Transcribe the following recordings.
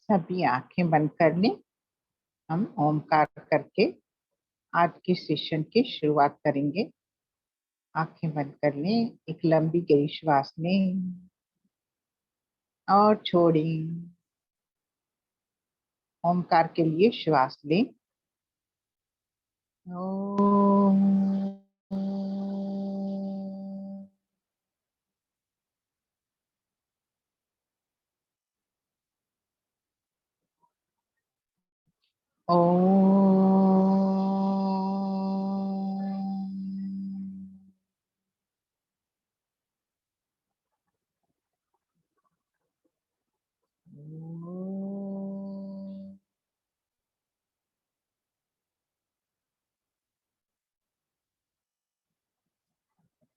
सभी आंखें बंद कर लें। हम ओमकार करके आज के सेशन की शुरुआत करेंगे। आंखें बंद कर लें, एक लंबी गहरी श्वास लें और छोड़ें। ओमकार के लिए श्वास लें। ओम।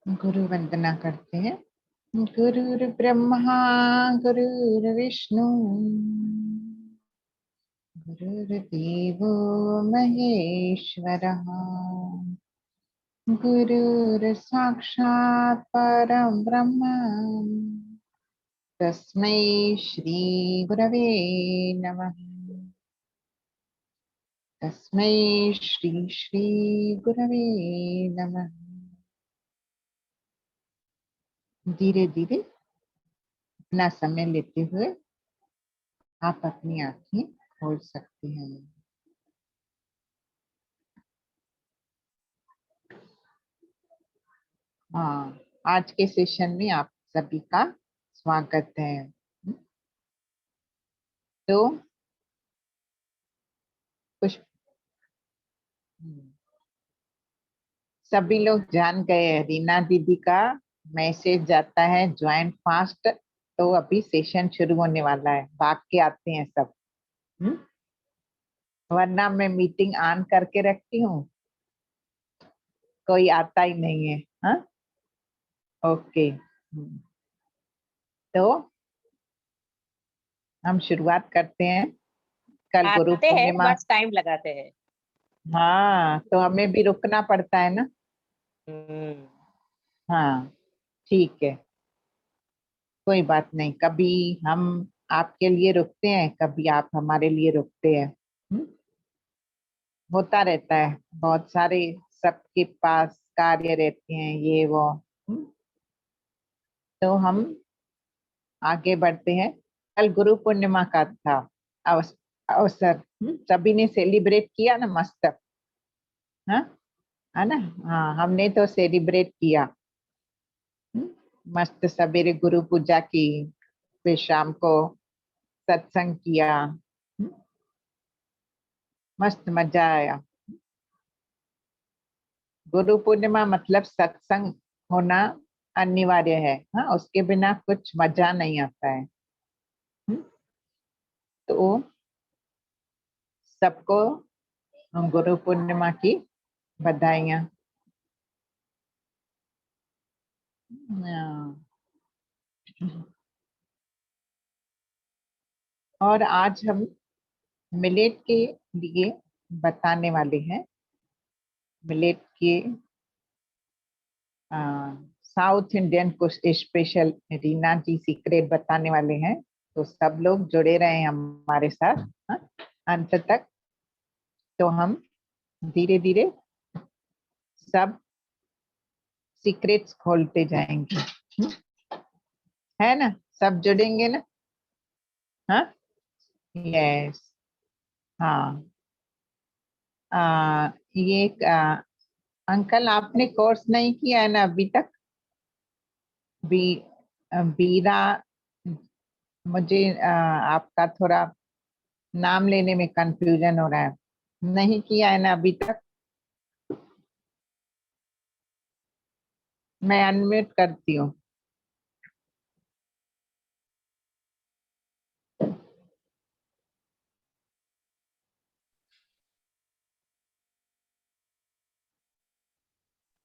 गुरु वंदना करते हैं। गुरुर् ब्रह्मा गुरुर्विष्णु गुरुर्देवो महेश्वरः गुरुर्साक्षात् परं ब्रह्म तस्मै श्री गुरवे नमः। तस्मै श्री श्री गुरवे नमः। धीरे धीरे अपना समय लेते हुए आप अपनी आंखें खोल सकते हैं। हाँ, आज के सेशन में आप सभी का स्वागत है। तो कुछ सभी लोग जान गए, रीना दीदी का मैसेज जाता है ज्वाइन फास्ट, तो अभी सेशन शुरू होने वाला है। भाग के आते हैं सब। वरना मैं मीटिंग ऑन करके रखती हूँ, कोई आता ही नहीं है। हाँ, ओके। तो हम शुरुआत करते हैं। कल गुरु पूर्णिमा, बस टाइम लगाते हैं। हाँ, तो हमें भी रुकना पड़ता है ना। हाँ, ठीक है, कोई बात नहीं। कभी हम आपके लिए रुकते हैं, कभी आप हमारे लिए रुकते हैं। होता रहता है, बहुत सारे सबके पास कार्य रहते हैं, ये वो। तो हम आगे बढ़ते हैं। कल गुरु पूर्णिमा का था अवसर। सभी ने सेलिब्रेट किया ना मस्त, हाँ, है ना। हाँ, हमने तो सेलिब्रेट किया। मस्त सवेरे गुरु पूजा की, फिर शाम को सत्संग किया। मस्त मजा आया। गुरु पूर्णिमा मतलब सत्संग होना अनिवार्य है। हाँ, उसके बिना कुछ मजा नहीं आता है। तो सबको गुरु पूर्णिमा की बधाइयाँ। और आज हम मिलेट के लिए बताने वाले हैं। मिलेट के साउथ इंडियन कुछ स्पेशल रीना जी सीक्रेट बताने वाले हैं। तो सब लोग जुड़े रहे हमारे साथ अंत तक। तो हम धीरे धीरे सब सीक्रेट्स खोलते जाएंगे, है ना। सब जुड़ेंगे ना। हाँ, यस। हाँ, ये अंकल आपने कोर्स नहीं किया है ना अभी तक। बीरा, मुझे आपका थोड़ा नाम लेने में कंफ्यूजन हो रहा है। नहीं किया है ना अभी तक। मैं अनम्यूट करती हूँ।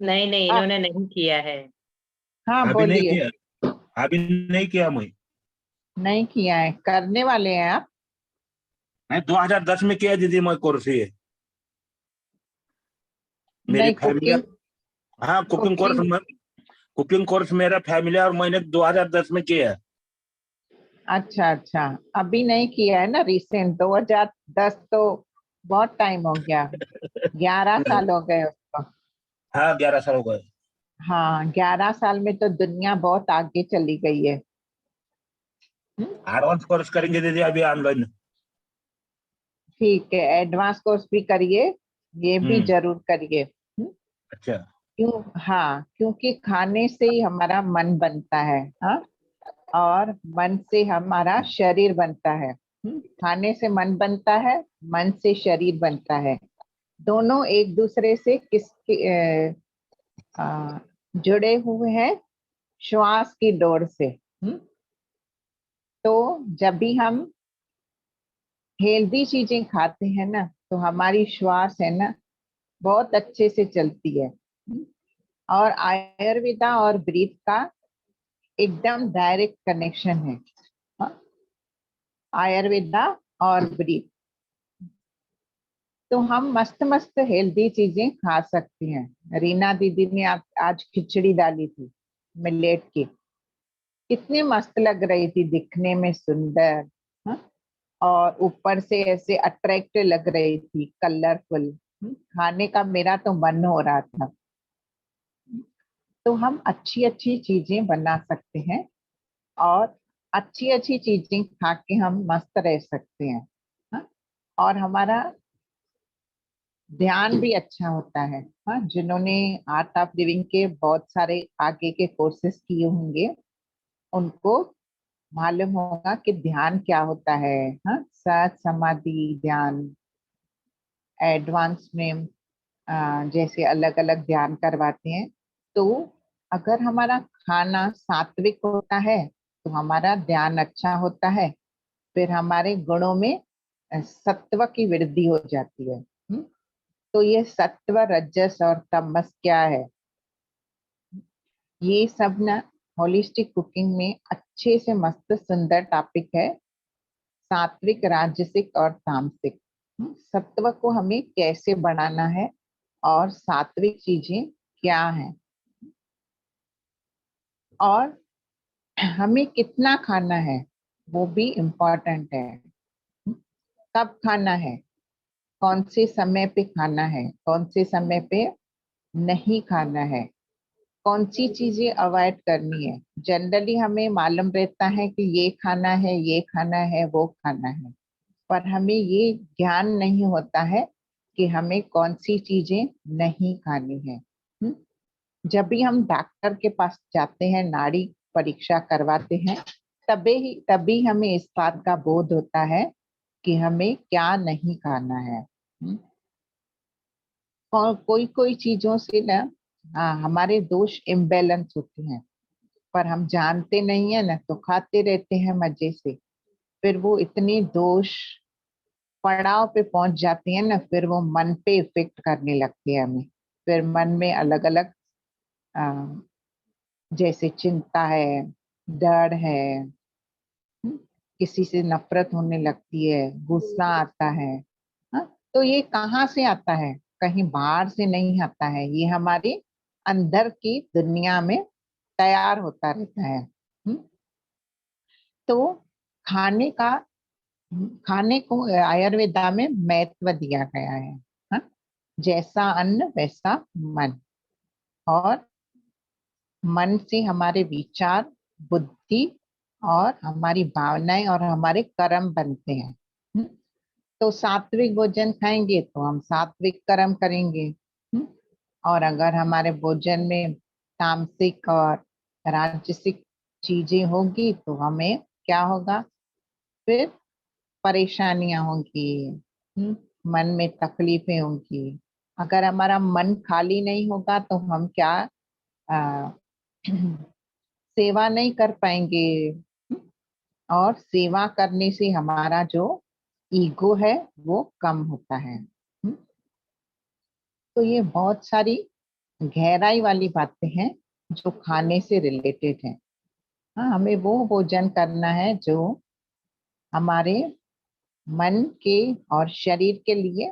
नहीं, इन्होंने नहीं किया है। हाँ, अभी नहीं बोलिए। किया, अभी नहीं किया। मैं नहीं किया है, करने वाले हैं आप। मैं 2010 में किया दीदी, मैं कोर्स ये मेरी नहीं, फैमिली। हाँ, कुकिंग कोर्स मेरा फैमिली और मैंने 2010 में किया। अच्छा अच्छा, अभी नहीं किया है ना, रिसेंट 2010 तो बहुत टाइम हो गया, 11 साल हो गए उसको। हाँ 11 साल हो गए। हाँ, 11 साल में तो दुनिया बहुत आगे चली गई है। हम्म, एडवांस कोर्स करेंगे दीदी अभी ऑनलाइन। ठीक है, एडवांस कोर्स भी करिए, ये भी हम्म। जरूर करिए। अच्छा। क्यों? हाँ, क्योंकि खाने से ही हमारा मन बनता है। हाँ, और मन से हमारा शरीर बनता है। खाने से मन बनता है, मन से शरीर बनता है। दोनों एक दूसरे से जुड़े हुए हैं, श्वास की डोर से। तो जब भी हम हेल्दी चीजें खाते हैं ना, तो हमारी श्वास है ना बहुत अच्छे से चलती है। और आयुर्वेदा और ब्रीथ का एकदम डायरेक्ट कनेक्शन है। हाँ, आयुर्वेदा और ब्रीथ, तो हम मस्त मस्त हेल्दी चीजें खा सकते हैं। रीना दीदी ने आज खिचड़ी डाली थी मिलेट की, कितनी मस्त लग रही थी, दिखने में सुंदर। हाँ, और ऊपर से ऐसे अट्रैक्ट लग रही थी, कलरफुल। खाने का मेरा तो मन हो रहा था। तो हम अच्छी अच्छी चीजें बना सकते हैं, और अच्छी अच्छी चीजें खा के हम मस्त रह सकते हैं। हाँ? और हमारा ध्यान भी अच्छा होता है। हाँ, जिन्होंने आर्ट ऑफ लिविंग के बहुत सारे आगे के कोर्सेज किए होंगे, उनको मालूम होगा कि ध्यान क्या होता है। हाँ, सहज समाधि ध्यान, एडवांस में जैसे अलग अलग ध्यान करवाते हैं। तो अगर हमारा खाना सात्विक होता है, तो हमारा ध्यान अच्छा होता है, फिर हमारे गुणों में सत्व की वृद्धि हो जाती है। तो ये सत्व, रजस और तमस क्या है, ये सब ना होलिस्टिक कुकिंग में अच्छे से मस्त सुंदर टॉपिक है। सात्विक, राजसिक और तामसिक। सत्व को हमें कैसे बढ़ाना है, और सात्विक चीजें क्या है, और हमें कितना खाना है, वो भी इम्पोर्टेंट है। कब खाना है, कौन से समय पे खाना है, कौन से समय पे नहीं खाना है, कौन सी चीजें अवॉइड करनी है। जनरली हमें मालूम रहता है कि ये खाना है, ये खाना है, वो खाना है, पर हमें ये ज्ञान नहीं होता है कि हमें कौन सी चीजें नहीं खानी है। जब भी हम डॉक्टर के पास जाते हैं, नाड़ी परीक्षा करवाते हैं, तभी हमें इस बात का बोध होता है कि हमें क्या नहीं खाना है। और कोई कोई चीजों से ना हमारे दोष इम्बेलेंस होते हैं, पर हम जानते नहीं है ना, तो खाते रहते हैं मजे से। फिर वो इतनी दोष पड़ाव पे पहुंच जाती है ना, फिर वो मन पे इफेक्ट करने लगती है हमें। फिर मन में अलग अलग जैसे चिंता है, डर है, किसी से नफरत होने लगती है, गुस्सा आता है। हाँ? तो ये कहाँ से आता है? कहीं बाहर से नहीं आता है, ये हमारे अंदर की दुनिया में तैयार होता रहता है। हम्म? तो खाने का खाने को आयुर्वेदा में महत्व दिया गया है। हाँ? जैसा अन्न वैसा मन, और मन से हमारे विचार, बुद्धि और हमारी भावनाएं और हमारे कर्म बनते हैं। हम्म? तो सात्विक भोजन खाएंगे तो हम सात्विक कर्म करेंगे। और अगर हमारे भोजन में तामसिक और राजसिक चीजें होगी, तो हमें क्या होगा? फिर परेशानियां होंगी। मन में तकलीफें होंगी। अगर हमारा मन खाली नहीं होगा, तो हम क्या आ, सेवा नहीं कर पाएंगे। और सेवा करने से हमारा जो ईगो है वो कम होता है। तो ये बहुत सारी गहराई वाली बातें हैं जो खाने से रिलेटेड है। हाँ, हमें वो भोजन करना है जो हमारे मन के और शरीर के लिए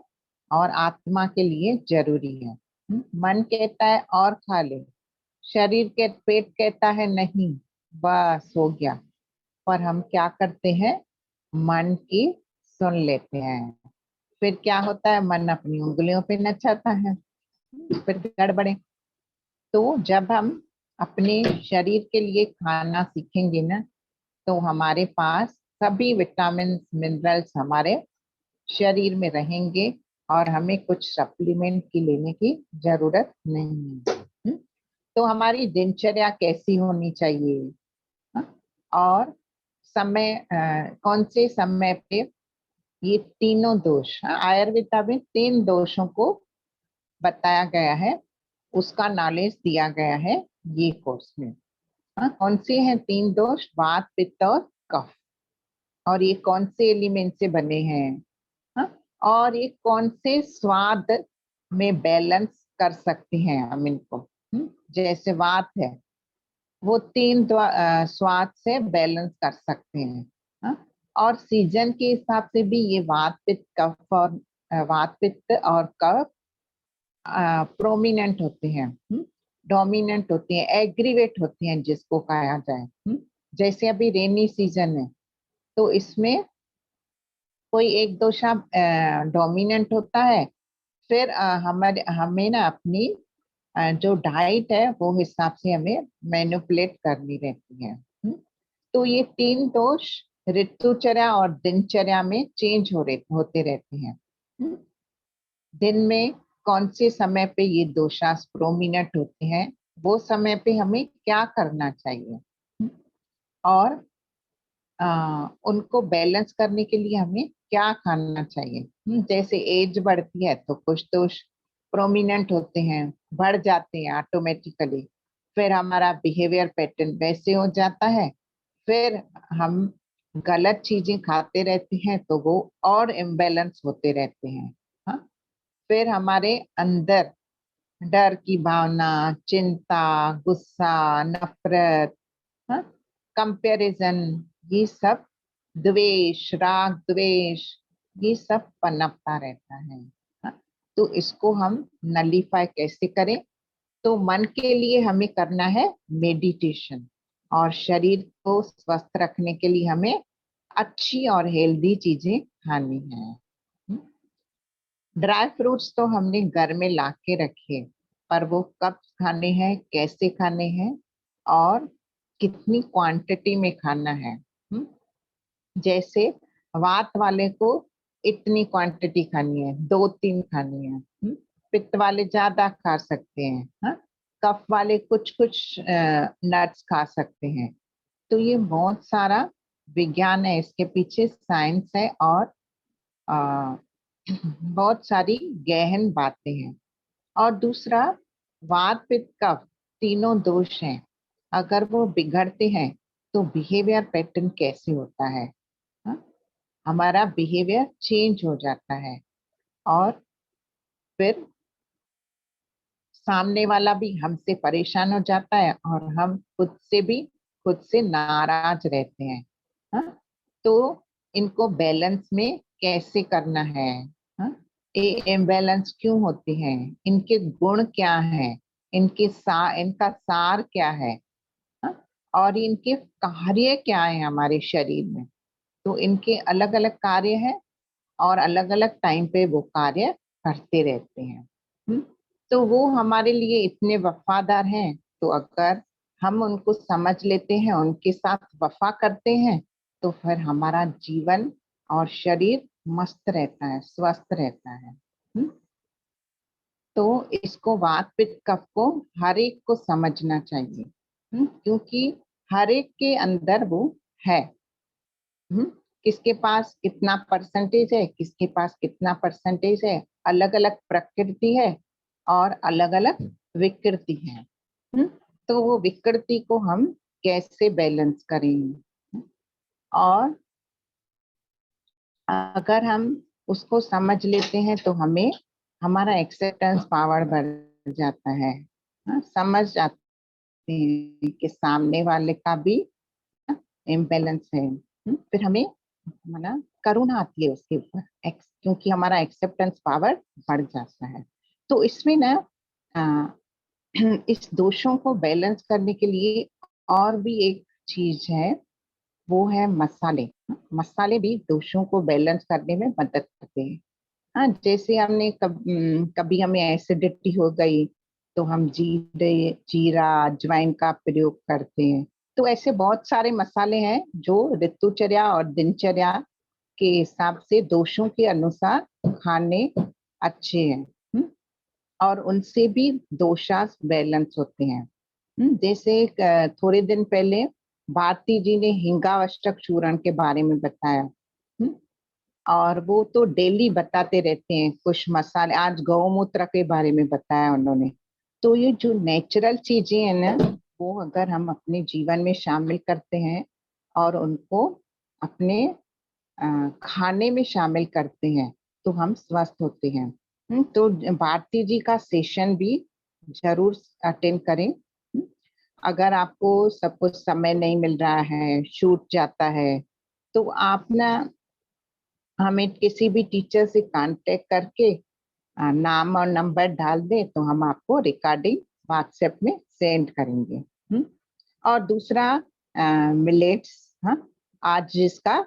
और आत्मा के लिए जरूरी है। मन कहता है और खा ले, शरीर के पेट कहता है नहीं, बस हो गया। पर हम क्या करते हैं, मन की सुन लेते हैं। फिर क्या होता है, मन अपनी उंगलियों पे नचाता है, फिर गड़बड़े। तो जब हम अपने शरीर के लिए खाना सीखेंगे ना, तो हमारे पास सभी विटामिन मिनरल्स हमारे शरीर में रहेंगे और हमें कुछ सप्लीमेंट की लेने की जरूरत नहीं है। तो हमारी दिनचर्या कैसी होनी चाहिए, और समय कौन से समय पे ये तीनों दोष, आयुर्वेदा में 3 दोषों को बताया गया है, उसका नॉलेज दिया गया है ये कोर्स में। कौन से हैं 3 दोष, वात पित्त और कफ, और ये कौन से एलिमेंट से बने हैं, और ये कौन से स्वाद में बैलेंस कर सकते हैं हम इनको। जैसे वात है, वो 3 स्वाद से बैलेंस कर सकते हैं। और सीजन के हिसाब से भी ये वात पित्त कफ और वात पित्त और कफ प्रोमिनेंट होते हैं, डोमिनेंट होती हैं, एग्रीवेट होती हैं जिसको कहा जाए। जैसे अभी रेनी सीजन है, तो इसमें कोई एक दोषा डोमिनेंट होता है, फिर हमें ना अपनी जो डाइट है वो हिसाब से हमें मैनिपुलेट करनी रहती है। तो ये 3 दोष ऋतुचर्या और दिनचर्या में चेंज होते रहते हैं। दिन में कौन से समय पे ये दोषास प्रोमिनेंट होते हैं, वो समय पे हमें क्या करना चाहिए, और उनको बैलेंस करने के लिए हमें क्या खाना चाहिए। जैसे एज बढ़ती है तो कुछ दोष प्रोमिनेंट होते हैं, बढ़ जाते हैं ऑटोमेटिकली, फिर हमारा बिहेवियर पैटर्न वैसे हो जाता है, फिर हम गलत चीजें खाते रहते हैं तो वो और इम्बैलेंस होते रहते हैं। हाँ, फिर हमारे अंदर डर की भावना, चिंता, गुस्सा, नफरत, कंपैरिजन, ये सब द्वेष, राग द्वेष, ये सब पनपता रहता है। तो इसको हम नलीफाई कैसे करें, तो मन के लिए हमें करना है मेडिटेशन, और शरीर को स्वस्थ रखने के लिए हमें अच्छी और हेल्दी चीजें खानी है। ड्राई फ्रूट्स तो हमने घर में ला के रखे, पर वो कब खाने हैं, कैसे खाने हैं, और कितनी क्वांटिटी में खाना है। जैसे वात वाले को इतनी क्वांटिटी खानी है, 2-3 खानी है। पित्त वाले ज्यादा खा सकते हैं, कफ वाले कुछ कुछ नट्स खा सकते हैं। तो ये बहुत सारा विज्ञान है, इसके पीछे साइंस है, और बहुत सारी गहन बातें हैं। और दूसरा, वात पित्त कफ तीनों दोष हैं, अगर वो बिगड़ते हैं तो बिहेवियर पैटर्न कैसे होता है, हमारा बिहेवियर चेंज हो जाता है, और फिर सामने वाला भी हमसे परेशान हो जाता है, और हम खुद से नाराज रहते हैं। तो इनको बैलेंस में कैसे करना है, ये इम्बैलेंस क्यों होते हैं, इनके गुण क्या है, इनका सार क्या है, और इनके कार्य क्या है हमारे शरीर में। तो इनके अलग अलग कार्य हैं, और अलग अलग टाइम पे वो कार्य करते रहते हैं। तो वो हमारे लिए इतने वफादार हैं, तो अगर हम उनको समझ लेते हैं, उनके साथ वफा करते हैं, तो फिर हमारा जीवन और शरीर मस्त रहता है, स्वस्थ रहता है। तो इसको वात पित्त कफ को हर एक को समझना चाहिए, क्योंकि हर एक के अंदर वो है। किसके पास कितना परसेंटेज है, किसके पास कितना परसेंटेज है, अलग अलग प्रकृति है और अलग अलग विकृति है। तो वो विकृति को हम कैसे बैलेंस करेंगे, और अगर हम उसको समझ लेते हैं तो हमें हमारा एक्सेप्टेंस पावर बढ़ जाता है। समझ जाते हैं कि सामने वाले का भी इम्बैलेंस है। फिर हमें माना करुणा आती है उसके ऊपर, क्योंकि हमारा एक्सेप्टेंस पावर बढ़ जाता है। तो इसमें ना इस दोषों को बैलेंस करने के लिए और भी एक चीज है, वो है मसाले। मसाले भी दोषों को बैलेंस करने में मदद करते हैं। हाँ, जैसे हमने कभी हमें एसिडिटी हो गई तो हम जीरा अजवाइन का प्रयोग करते हैं। तो ऐसे बहुत सारे मसाले हैं जो ऋतुचर्या और दिनचर्या के हिसाब से दोषों के अनुसार खाने अच्छे हैं। और उनसे भी दोषास बैलेंस होते हैं। जैसे थोड़े दिन पहले भारती जी ने हिंगावष्टक चूर्ण के बारे में बताया। और वो तो डेली बताते रहते हैं कुछ मसाले। आज गौमूत्र के बारे में बताया उन्होंने। तो ये जो नेचुरल चीजें हैं ना, वो अगर हम अपने जीवन में शामिल करते हैं और उनको अपने खाने में शामिल करते हैं तो हम स्वस्थ होते हैं। तो भारती जी का सेशन भी जरूर अटेंड करें। अगर आपको सब कुछ समय नहीं मिल रहा है, छूट जाता है, तो आप ना हमें किसी भी टीचर से कांटेक्ट करके नाम और नंबर डाल दें तो हम आपको रिकॉर्डिंग व्हाट्सएप में सेंड करेंगे। और दूसरा मिलेट्स। हाँ, आज जिसका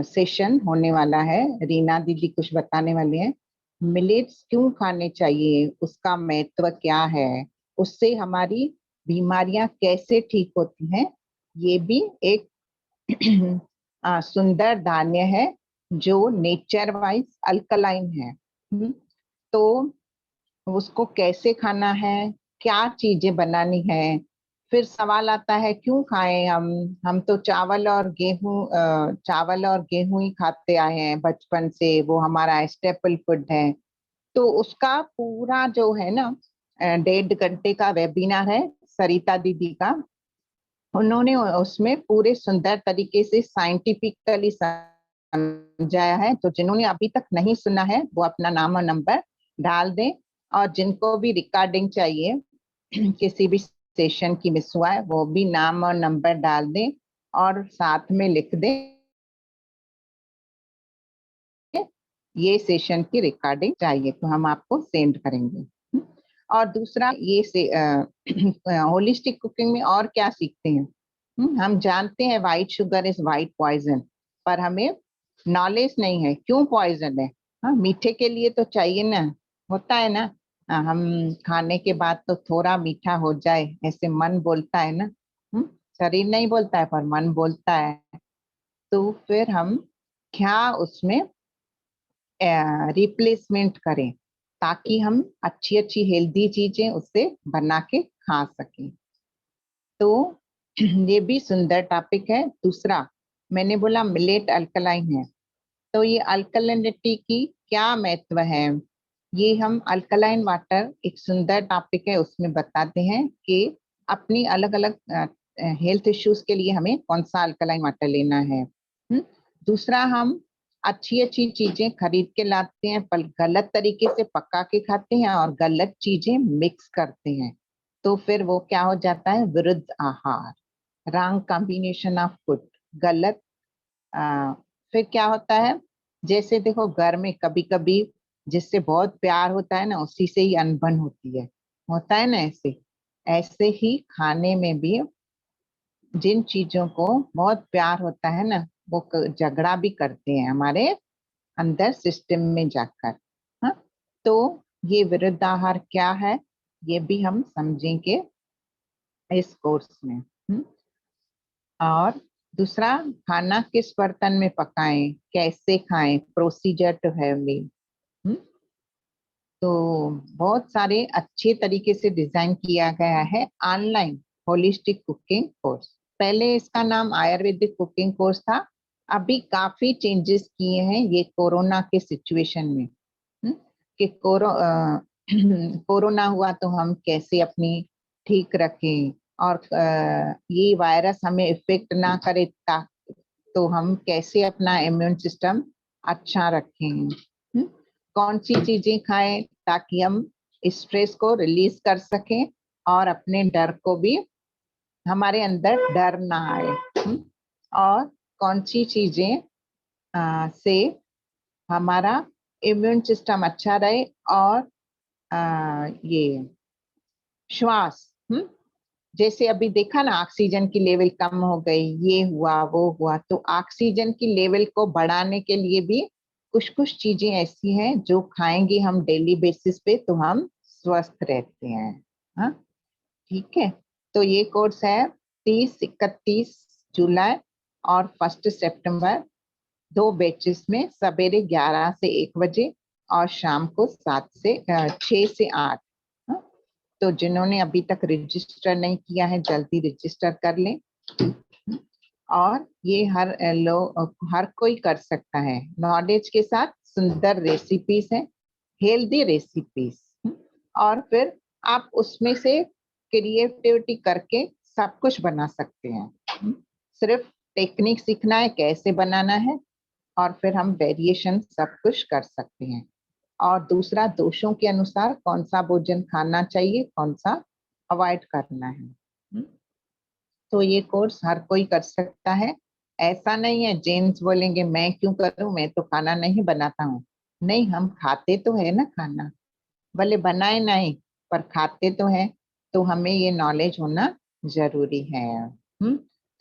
सेशन होने वाला है, रीना दीदी कुछ बताने वाले हैं। मिलेट्स क्यों खाने चाहिए, उसका महत्व क्या है, उससे हमारी बीमारियां कैसे ठीक होती हैं, ये भी एक सुंदर धान्य है जो नेचर वाइज अल्कलाइन है। तो उसको कैसे खाना है, क्या चीजें बनानी है। फिर सवाल आता है क्यों खाएं हम तो चावल और गेहूं ही खाते आए हैं बचपन से, वो हमारा स्टेपल फूड है। तो उसका पूरा जो है ना 1.5 घंटे का वेबिनार है सरिता दीदी का। उन्होंने उसमें पूरे सुंदर तरीके से साइंटिफिकली समझाया है। तो जिन्होंने अभी तक नहीं सुना है वो अपना नाम और नंबर डाल दें। और जिनको भी रिकॉर्डिंग चाहिए किसी भी सेशन की मिस हुआ है, वो भी नाम और नंबर डाल दें और साथ में लिख दें ये सेशन की रिकॉर्डिंग चाहिए, तो हम आपको सेंड करेंगे। और दूसरा ये से होलिस्टिक कुकिंग में और क्या सीखते हैं। हम जानते हैं white sugar is white poison, पर हमें नॉलेज नहीं है क्यों पॉइजन है। हाँ, मीठे के लिए तो चाहिए ना, होता है ना। हम खाने के बाद तो थोड़ा मीठा हो जाए ऐसे मन बोलता है ना। शरीर नहीं बोलता है पर मन बोलता है। तो फिर हम क्या उसमें रिप्लेसमेंट करें ताकि हम अच्छी अच्छी हेल्दी चीजें उससे बना के खा सकें। तो ये भी सुंदर टॉपिक है। दूसरा मैंने बोला मिलेट अल्कलाइन है, तो ये अल्कलिनिटी की क्या महत्व है, ये हम अल्कलाइन वाटर एक सुंदर टॉपिक है उसमें बताते हैं कि अपनी अलग अलग हेल्थ इश्यूज के लिए हमें कौन सा अल्कलाइन वाटर लेना है। दूसरा हम अच्छी अच्छी चीजें खरीद के लाते हैं पर गलत तरीके से पका के खाते हैं और गलत चीजें मिक्स करते हैं, तो फिर वो क्या हो जाता है, विरुद्ध आहार, रॉन्ग कॉम्बिनेशन ऑफ फूड, गलत। फिर क्या होता है, जैसे देखो घर में कभी कभी जिससे बहुत प्यार होता है ना उसी से ही अनबन होती है, होता है ना ऐसे। ऐसे ही खाने में भी जिन चीजों को बहुत प्यार होता है ना वो झगड़ा भी करते हैं हमारे अंदर सिस्टम में जाकर। हाँ, तो ये विरुद्ध आहार क्या है ये भी हम समझेंगे इस कोर्स में। और दूसरा, खाना किस बर्तन में पकाएं, कैसे खाएं, प्रोसीजर टू हैव मील। तो बहुत सारे अच्छे तरीके से डिजाइन किया गया है ऑनलाइन होलिस्टिक कुकिंग कोर्स। पहले इसका नाम आयुर्वेदिक कुकिंग कोर्स था, अभी काफी चेंजेस किए हैं ये कोरोना के सिचुएशन में। कि कोरोना हुआ तो हम कैसे अपनी ठीक रखें और ये वायरस हमें इफेक्ट ना करे, तो हम कैसे अपना इम्यून सिस्टम अच्छा रखें। कौन सी चीजें खाएं ताकि हम स्ट्रेस को रिलीज कर सकें और अपने डर को भी, हमारे अंदर डर ना आए। और कौन सी चीजें से हमारा इम्यून सिस्टम अच्छा रहे और ये श्वास जैसे अभी देखा ना, ऑक्सीजन की लेवल कम हो गई, ये हुआ वो हुआ, तो ऑक्सीजन की लेवल को बढ़ाने के लिए भी कुछ कुछ चीजें ऐसी हैं जो खाएंगे हम डेली बेसिस पे तो हम स्वस्थ रहते हैं। हाँ, ठीक है। तो ये कोर्स है 30-31 जुलाई और 1 सितंबर, 2 बैचेस में, सवेरे 11 से 1 बजे और शाम को 6 से 8। हाँ? तो जिन्होंने अभी तक रजिस्टर नहीं किया है जल्दी रजिस्टर कर लें। और ये हर कोई कर सकता है। नॉलेज के साथ सुंदर रेसिपीज है, हेल्दी रेसिपीज, और फिर आप उसमें से क्रिएटिविटी करके सब कुछ बना सकते हैं। सिर्फ टेक्निक सीखना है कैसे बनाना है, और फिर हम वेरिएशन सब कुछ कर सकते हैं। और दूसरा, दोषों के अनुसार कौन सा भोजन खाना चाहिए, कौन सा अवॉइड करना है। तो ये कोर्स हर कोई कर सकता है। ऐसा नहीं है जेंट्स बोलेंगे मैं क्यों करूं, मैं तो खाना नहीं बनाता हूँ। नहीं, हम खाते तो है ना खाना, भले बनाए नहीं पर खाते तो है। तो हमें ये नॉलेज होना जरूरी है।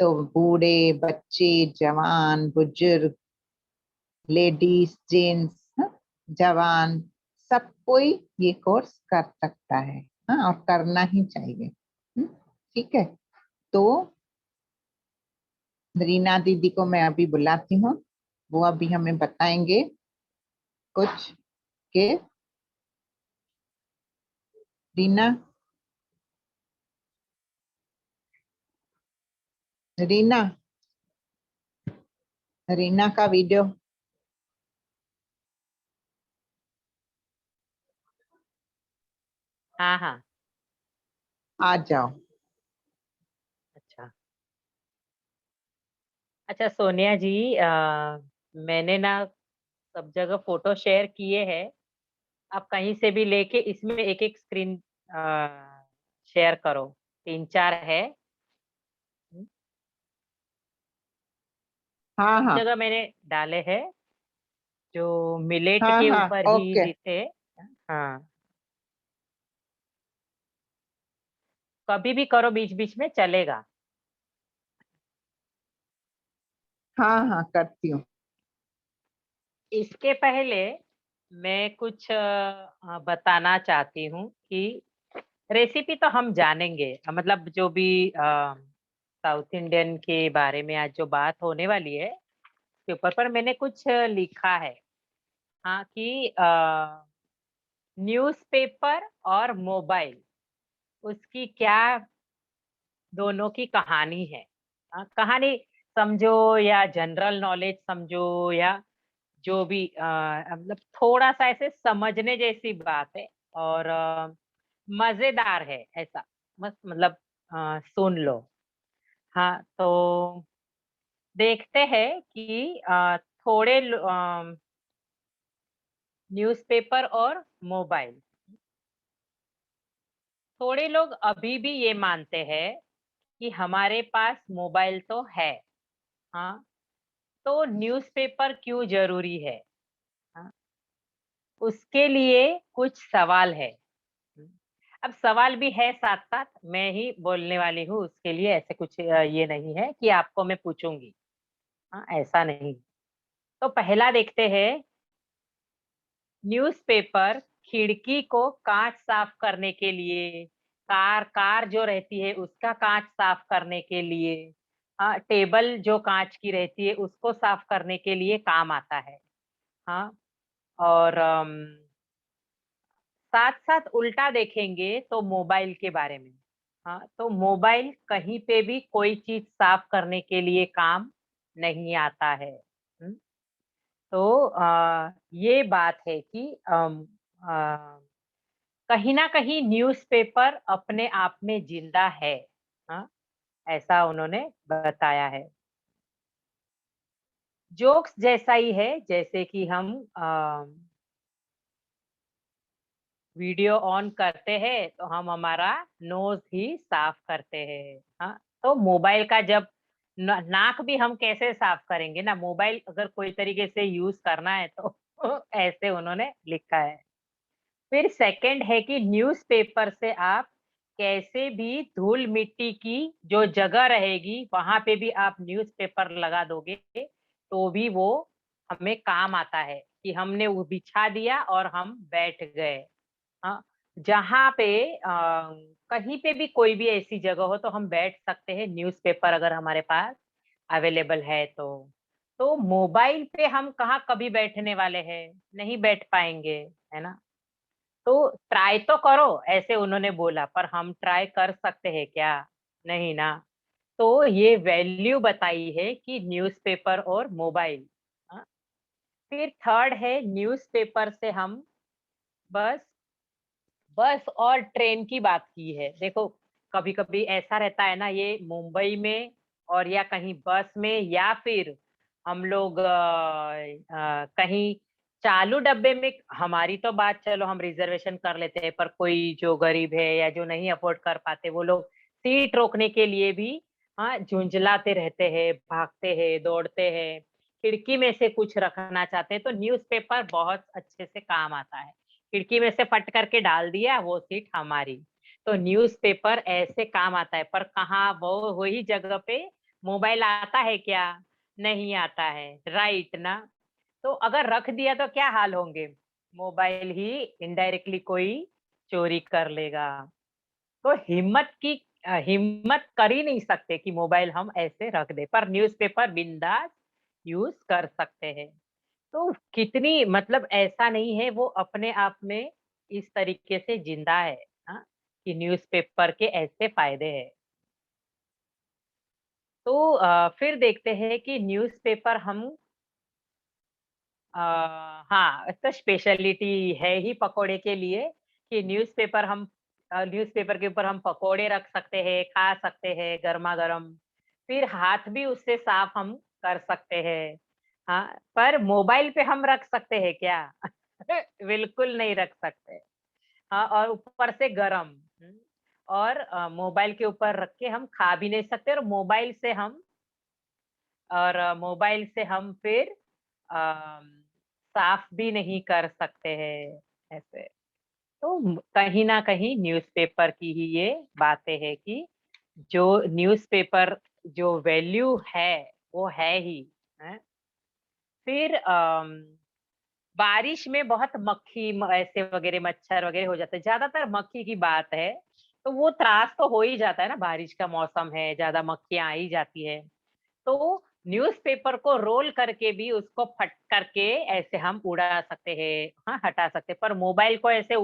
तो बूढ़े, बच्चे, जवान, बुजुर्ग, लेडीज, जेंट्स, जवान, सब कोई ये कोर्स कर सकता है। हाँ, और करना ही चाहिए। ठीक है। तो रीना दीदी को मैं अभी बुलाती हूँ, वो अभी हमें बताएंगे कुछ के। रीना, रीना, रीना का वीडियो हाँ हाँ। आ जाओ। अच्छा अच्छा सोनिया जी, मैंने ना सब जगह फोटो शेयर किए हैं। आप कहीं से भी लेके इसमें एक एक स्क्रीन शेयर करो। 3-4 है। हाँ सब हाँ जगह मैंने डाले हैं, जो मिलेट हाँ के हाँ, ऊपर ही ओके। दिखे। हाँ, कभी भी करो, बीच बीच में चलेगा। हाँ हाँ, करती हूँ। इसके पहले मैं कुछ बताना चाहती हूँ कि रेसिपी तो हम जानेंगे, मतलब जो भी साउथ इंडियन के बारे में आज जो बात होने वाली है के ऊपर, पर मैंने कुछ लिखा है। हाँ, कि न्यूज़पेपर और मोबाइल, उसकी क्या दोनों की कहानी है। कहानी समझो या जनरल नॉलेज समझो, या जो भी मतलब थोड़ा सा ऐसे समझने जैसी बात है, और मजेदार है ऐसा। मस्त, मतलब सुन लो। हाँ, तो देखते हैं कि थोड़े न्यूज़पेपर और मोबाइल, थोड़े लोग अभी भी ये मानते हैं कि हमारे पास मोबाइल तो है, हाँ, तो न्यूज़पेपर क्यों जरूरी है। हाँ, उसके लिए कुछ सवाल है। अब सवाल भी है, साथ साथ मैं ही बोलने वाली हूँ उसके लिए, ऐसे कुछ ये नहीं है कि आपको मैं पूछूंगी। हाँ, ऐसा नहीं। तो पहला देखते हैं। न्यूज़पेपर खिड़की को कांच साफ करने के लिए, कार कार जो रहती है उसका कांच साफ करने के लिए, हाँ, टेबल जो कांच की रहती है उसको साफ करने के लिए काम आता है। हाँ, और साथ साथ उल्टा देखेंगे तो मोबाइल के बारे में। हाँ, तो मोबाइल कहीं पे भी कोई चीज साफ करने के लिए काम नहीं आता है। हम्म, तो ये बात है कि कहीं ना कहीं न्यूज़पेपर अपने आप में जिंदा है। हाँ, ऐसा उन्होंने बताया है। जोक्स जैसा ही है, जैसे कि हम वीडियो ऑन करते हैं तो हम हमारा नोज ही साफ करते हैं। हाँ, तो मोबाइल का जब नाक भी हम कैसे साफ करेंगे ना, मोबाइल अगर कोई तरीके से यूज करना है तो ऐसे उन्होंने लिखा है। फिर सेकंड है कि न्यूज़पेपर से आप कैसे भी धूल मिट्टी की जो जगह रहेगी वहां पे भी आप न्यूज़पेपर लगा दोगे तो भी वो हमें काम आता है कि हमने वो बिछा दिया और हम बैठ गए। हाँ, जहाँ पे कहीं पे भी कोई भी ऐसी जगह हो तो हम बैठ सकते हैं, न्यूज़पेपर अगर हमारे पास अवेलेबल है तो मोबाइल पे हम कहाँ कभी बैठने वाले हैं, नहीं बैठ पाएंगे, है ना। तो ट्राई तो करो ऐसे उन्होंने बोला, पर हम ट्राई कर सकते हैं क्या? नहीं ना। तो ये वैल्यू बताई है कि न्यूज़पेपर और मोबाइल। हाँ, फिर थर्ड है न्यूज़पेपर से हम बस बस और ट्रेन की बात की है। देखो, कभी-कभी ऐसा रहता है ना, ये मुंबई में और या कहीं बस में या फिर हम लोग कहीं चालू डब्बे में, हमारी तो बात चलो हम रिजर्वेशन कर लेते हैं, पर कोई जो गरीब है या जो नहीं अफोर्ड कर पाते वो लोग सीट रोकने के लिए भी हाँ झुंझलाते रहते हैं, भागते हैं, दौड़ते हैं, खिड़की में से कुछ रखना चाहते हैं, तो न्यूज़पेपर बहुत अच्छे से काम आता है। खिड़की में से फट करके डाल दिया, वो सीट हमारी। तो न्यूज़पेपर ऐसे काम आता है, पर कहाँ वो वही जगह पे मोबाइल आता है क्या? नहीं आता है, राइट ना? तो अगर रख दिया तो क्या हाल होंगे? मोबाइल ही इनडायरेक्टली कोई चोरी कर लेगा। तो हिम्मत कर ही नहीं सकते कि मोबाइल हम ऐसे रख दें, पर न्यूज़पेपर बिंदास यूज़ कर सकते हैं। तो कितनी मतलब ऐसा नहीं है, वो अपने आप में इस तरीके से जिंदा है, हाँ, कि न्यूज़पेपर के ऐसे फायदे हैं। तो फिर देखते हैं कि न्यूज़पेपर हम अ, हाँ, तो स्पेशलिटी है ही पकोड़े के लिए कि न्यूज़पेपर के ऊपर हम पकोड़े रख सकते हैं, खा सकते हैं गरमा-गरम। फिर हाथ भी उससे साफ हम कर सकते हैं। हाँ, पर मोबाइल पे हम रख सकते हैं क्या? बिल्कुल नहीं रख सकते। हाँ, और ऊपर से गरम। और मोबाइल के ऊपर रख के हम खा भी नहीं सकते, और मोबाइल से हम फिर साफ भी नहीं कर सकते हैं ऐसे। तो कहीं न कहीं न्यूज़पेपर की ही ये बातें हैं कि जो न्यूज़पेपर जो वैल्यू है, वो है ही, हैं। फिर बारिश में बहुत मक्खी ऐसे वगैरह मच्छर वगैरह हो जाते हैं, ज्यादातर मक्खी की बात है। तो वो त्रास तो हो ही जाता है ना, बारिश का मौसम है, ज्यादा मक्खियां आ ही जाती है। तो न्यूज़पेपर को रोल करके भी उसको फट करके ऐसे हम उड़ा सकते हैं, हाँ, हटा सकते हैं। पर मोबाइल को ऐसे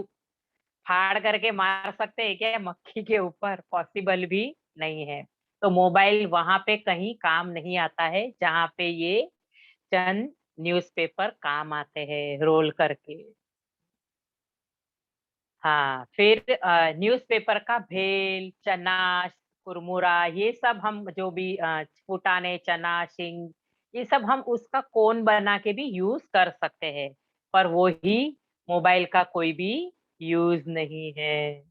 फाड़ करके मार सकते हैं क्या मक्खी के ऊपर? पॉसिबल भी नहीं है। तो मोबाइल वहां पे कहीं काम नहीं आता है जहाँ पे ये चंद न्यूज़पेपर काम आते हैं रोल करके। हाँ, फिर न्यूज़पेपर का भेल, चना, कुरमुरा, ये सब हम जो भी फुटाने, चना, शिंग, ये सब हम उसका कोन बना के भी यूज़ कर सकते हैं। पर वो ही मोबाइल का कोई भी यूज़ नहीं है।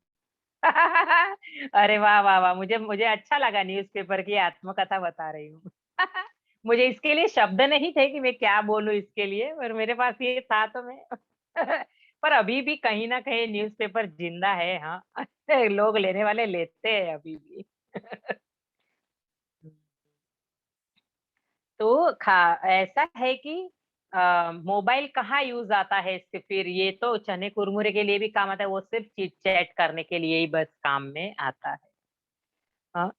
अरे वाह, वाह, वाह! मुझे मुझे अच्छा लगा न्यूज़पेपर की आत्मकथा बता रही हूँ। मुझे इसके लिए शब्द नहीं थे कि मैं क्या बोलूँ इसके लिए, पर मेरे पास ये था तो मैं पर अभी भी कहीं न कहीं न्यूज़पेपर ज़िंदा है, हाँ। लोग लेने वाले लेते हैं अभी भी। तो ऐसा है कि मोबाइल कहाँ यूज़ आता है इससे, फिर ये तो चने कुरमुरे के लिए भी काम आता है, वो सिर्फ़ चिट-चैट करने के लिए ही बस काम में आता है। हाँ।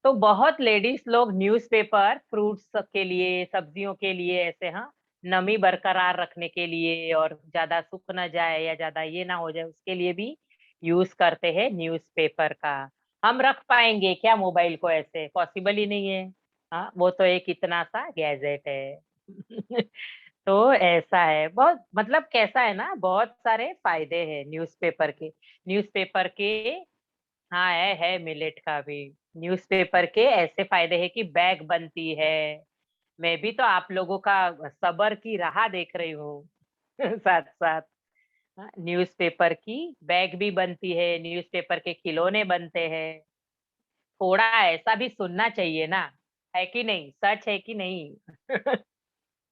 तो बहुत लेडीज लोग न्यूज़पेपर फ्रूट्स के लिए, सब्जियों के लिए ऐसे, हाँ, नमी बरकरार रखने के लिए और ज्यादा सूख ना जाए या ज्यादा ये ना हो जाए उसके लिए भी यूज करते हैं न्यूज़पेपर का। हम रख पाएंगे क्या मोबाइल को ऐसे? पॉसिबल ही नहीं है। हाँ, वो तो एक इतना सा गैजेट है। तो ऐसा है, बहुत मतलब कैसा है ना, बहुत सारे फायदे हैं न्यूज़पेपर के। हाँ, है मिलेट का भी। न्यूज़पेपर के ऐसे फायदे हैं कि बैग बनती है। मैं भी तो आप लोगों का सब्र की राह देख रही हूँ। साथ-साथ हाँ, न्यूज़पेपर की बैग भी बनती है, न्यूज़पेपर के खिलौने बनते हैं। थोड़ा ऐसा भी सुनना चाहिए ना, है कि नहीं? सच है कि नहीं?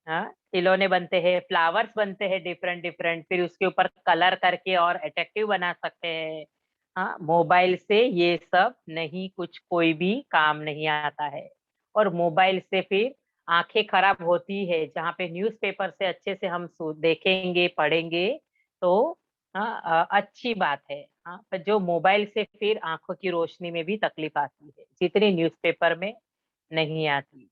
हाँ, खिलौने बनते हैं, फ्लावर्स बनते हैं डिफरेंट डिफरेंट, फिर उसके ऊपर कलर करके और अट्रैक्टिव बना सकते हैं। हाँ, मोबाइल से ये सब नहीं, कुछ कोई भी काम नहीं आता है। और मोबाइल से फिर आंखें खराब होती है, जहाँ पे न्यूज़पेपर से अच्छे से हम देखेंगे, पढ़ेंगे तो हाँ, अच्छी बात है। हाँ, पर जो मोबाइल से फिर आंखों की रोशनी में भी तकलीफ आती है, जितनी न्यूज़पेपर में नहीं आती।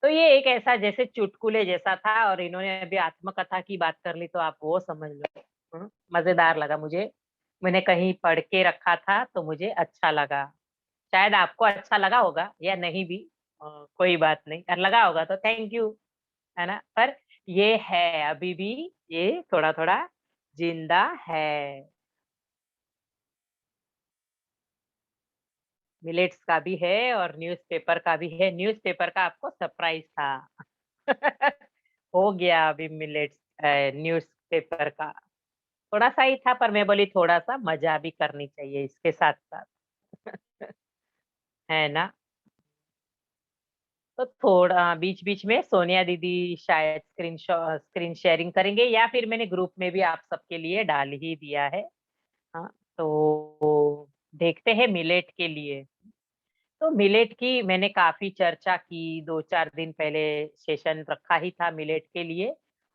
तो ये एक ऐसा जैसे चुटकुले जैसा था, और इन्होंने अभी आत्मकथा की बात कर ली, तो आप वो समझ लो। मजेदार लगा मुझे। मैंने कहीं पढ़ के रखा था तो मुझे अच्छा लगा। शायद आपको अच्छा लगा होगा या नहीं भी, कोई बात नहीं, और लगा होगा तो थैंक यू, है ना। पर ये है, अभी भी ये थोड़ा थोड़ा जिंदा है। मिलेट्स का भी है और न्यूज़पेपर का भी है। न्यूज़पेपर का आपको सरप्राइज था। हो गया अभी मिलेट्स न्यूज़पेपर का थोड़ा सा ही था, पर मैं बोली थोड़ा सा मजा भी करनी चाहिए इसके साथ साथ। है ना। तो थोड़ा बीच बीच में सोनिया दीदी शायद स्क्रीन शेयरिंग करेंगे, या फिर मैंने ग्रुप में भी आप सबके लिए डाल ही दिया है। हाँ, तो देखते हैं मिलेट के लिए। तो मिलेट की मैंने काफी चर्चा की, 2-4 दिन पहले सेशन रखा ही था मिलेट के लिए।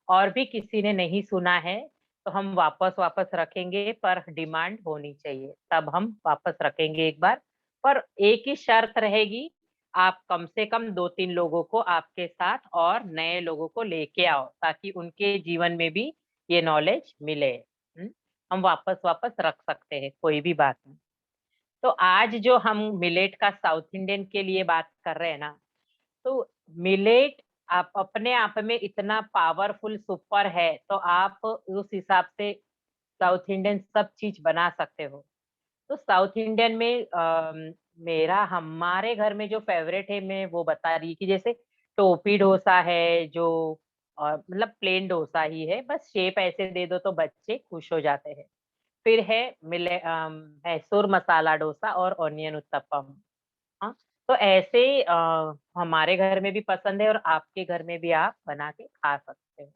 और भी किसी ने नहीं सुना है तो हम वापस वापस रखेंगे, पर डिमांड होनी चाहिए, तब हम वापस रखेंगे एक बार। पर एक ही शर्त रहेगी, आप कम से कम 2-3 लोगों को आपके साथ और नए लोगों को लेके आओ, ताकि उनके जीवन में भी ये नॉलेज मिले। हम वापस वापस रख सकते हैं, कोई भी बात नहीं। तो आज जो हम मिलेट का साउथ इंडियन के लिए बात कर रहे हैं ना, तो मिलेट आप अपने आप में इतना पावरफुल सुपर है, तो आप उस हिसाब से साउथ इंडियन सब चीज बना सकते हो। तो साउथ इंडियन में मेरा हमारे घर में जो फेवरेट है, मैं वो बता रही कि जैसे टोपी डोसा है, जो मतलब प्लेन डोसा ही है, बस शेप ऐसे दे दो तो बच्चे खुश हो जाते हैं। फिर है मैसूर मसाला डोसा और ऑनियन उत्तपम। हाँ, तो ऐसे हमारे घर में भी पसंद है, और आपके घर में भी आप बना के खा सकते हो।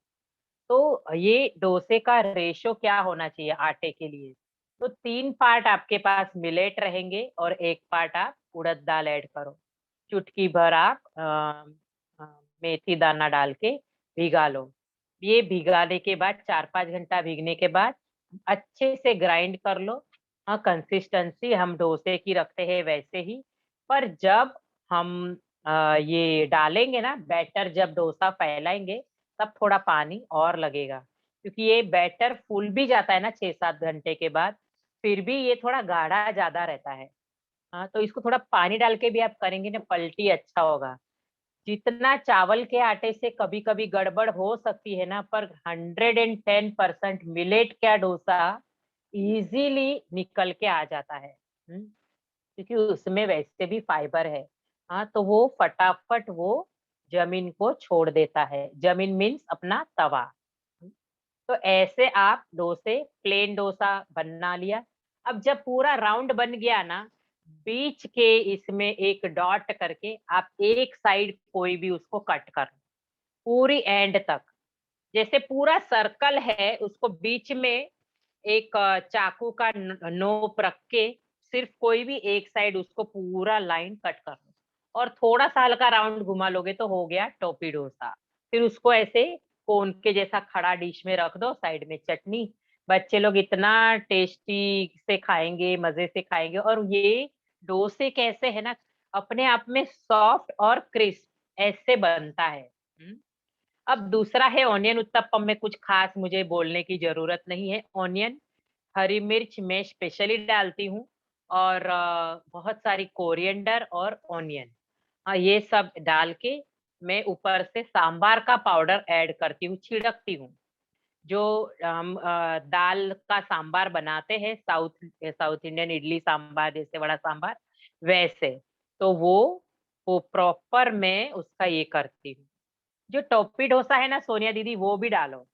तो ये डोसे का रेशो क्या होना चाहिए आटे के लिए? तो 3 पार्ट आपके पास मिलेट रहेंगे और 1 पार्ट आप उड़द दाल ऐड करो। चुटकी भर आप मेथी दाना डाल के भिगा लो। ये भिगाने के बाद 4-5 घंटा भीगने के बाद अच्छे से ग्राइंड कर लो। हाँ, कंसिस्टेंसी हम डोसे की रखते हैं वैसे ही। पर जब हम ये डालेंगे ना बैटर, जब डोसा फैलाएंगे, तब थोड़ा पानी और लगेगा, क्योंकि ये बैटर फूल भी जाता है ना 6-7 घंटे के बाद, फिर भी ये थोड़ा गाढ़ा ज्यादा रहता है। हाँ, तो इसको थोड़ा पानी डाल के भी आप करेंगे ना, पलटी अच्छा होगा। जितना चावल के आटे से कभी कभी गड़बड़ हो सकती है ना, पर 110% मिलेट का डोसा इजीली निकल के आ जाता है। क्योंकि उसमें वैसे भी फाइबर है। हाँ, तो वो फटाफट वो जमीन को छोड़ देता है। जमीन मीन्स अपना तवा। तो ऐसे आप डोसे, प्लेन डोसा बना लिया। अब जब पूरा राउंड बन गया ना, बीच के इसमें एक डॉट करके आप एक साइड कोई भी उसको कट कर, पूरी एंड तक। जैसे पूरा सर्कल है, उसको बीच में एक चाकू का नोक रख के सिर्फ कोई भी एक साइड उसको पूरा लाइन कट कर लो, और थोड़ा सा हल्का राउंड घुमा लोगे तो हो गया टोपी डोसा। फिर उसको ऐसे कोन के जैसा खड़ा डिश में रख दो, साइड में चटनी। बच्चे लोग इतना टेस्टी से खाएंगे, मजे से खाएंगे। और ये डोसे कैसे है ना, अपने आप में सॉफ्ट और क्रिस्प ऐसे बनता है। हम्म। अब दूसरा है ऑनियन उत्तपम में कुछ खास मुझे बोलने की जरूरत नहीं है। ऑनियन, हरी मिर्च मैं स्पेशली डालती हूँ, और बहुत सारी कोरिएंडर और ऑनियन। हाँ, ये सब डाल के मैं ऊपर से सांबार का पाउडर ऐड करती हूँ, छिड़कती हूँ। जो हम दाल का सांबार बनाते हैं, साउथ इंडियन इडली सांबार जैसे बड़ा सांबार, वैसे। तो वो प्रॉपर मैं उसका ये करती हूँ। जो टोपी डोसा है ना सोनिया दीदी, वो भी डालो।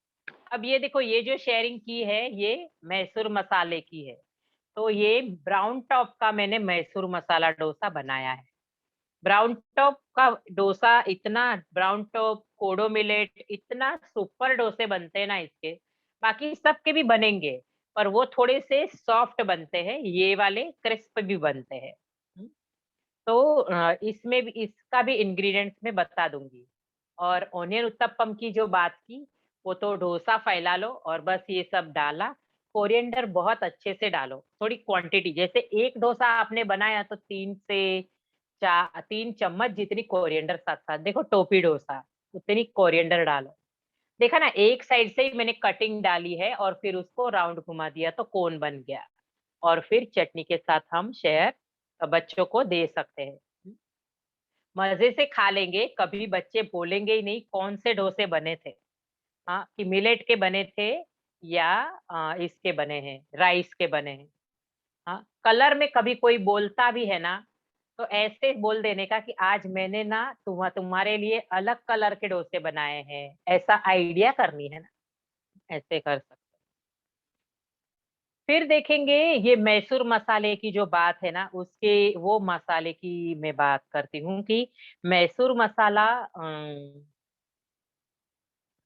अब ये देखो, ये जो शेयरिंग की है ये मैसूर मसाले की है। तो ये ब्राउन टॉप का मैंने मैसूर मसाला डोसा बनाया है। ब्राउन टॉप का डोसा इतना, ब्राउन टॉप, कोडो मिलेट, इतना सुपर डोसे बनते हैं ना इसके। बाकी सबके भी बनेंगे, पर वो थोड़े से सॉफ्ट बनते हैं, ये वाले क्रिस्प भी बनते हैं। तो इसमें भी इसका भी इंग्रेडिएंट्स मैं बता दूंगी। और ओनियन उत्तपम की जो बात की, वो तो डोसा फैला लो और बस ये सब डाला। कोरिएंडर बहुत अच्छे से डालो, थोड़ी क्वांटिटी, जैसे एक डोसा आपने बनाया तो 3 चम्मच जितनी कोरिएंडर साथ साथ, देखो टोपी डोसा उतनी कोरिएंडर डालो। देखा ना, एक साइड से ही मैंने कटिंग डाली है और फिर उसको राउंड घुमा दिया तो कोन बन गया। और फिर चटनी के साथ हम शेयर बच्चों को दे सकते हैं। मजे से खा लेंगे, कभी बच्चे बोलेंगे ही नहीं कौन से डोसे बने थे। हाँ, कि मिलेट के बने थे या इसके बने हैं, राइस के बने हैं। हाँ, कलर में कभी कोई बोलता भी है ना, तो ऐसे बोल देने का कि आज मैंने ना तुम्हारे लिए अलग कलर के डोसे बनाए हैं, ऐसा आइडिया करनी है ना, ऐसे कर सकते। फिर देखेंगे ये मैसूर मसाले की जो बात है ना, उसके वो मसाले की मैं बात करती हूँ कि मैसूर मसाला,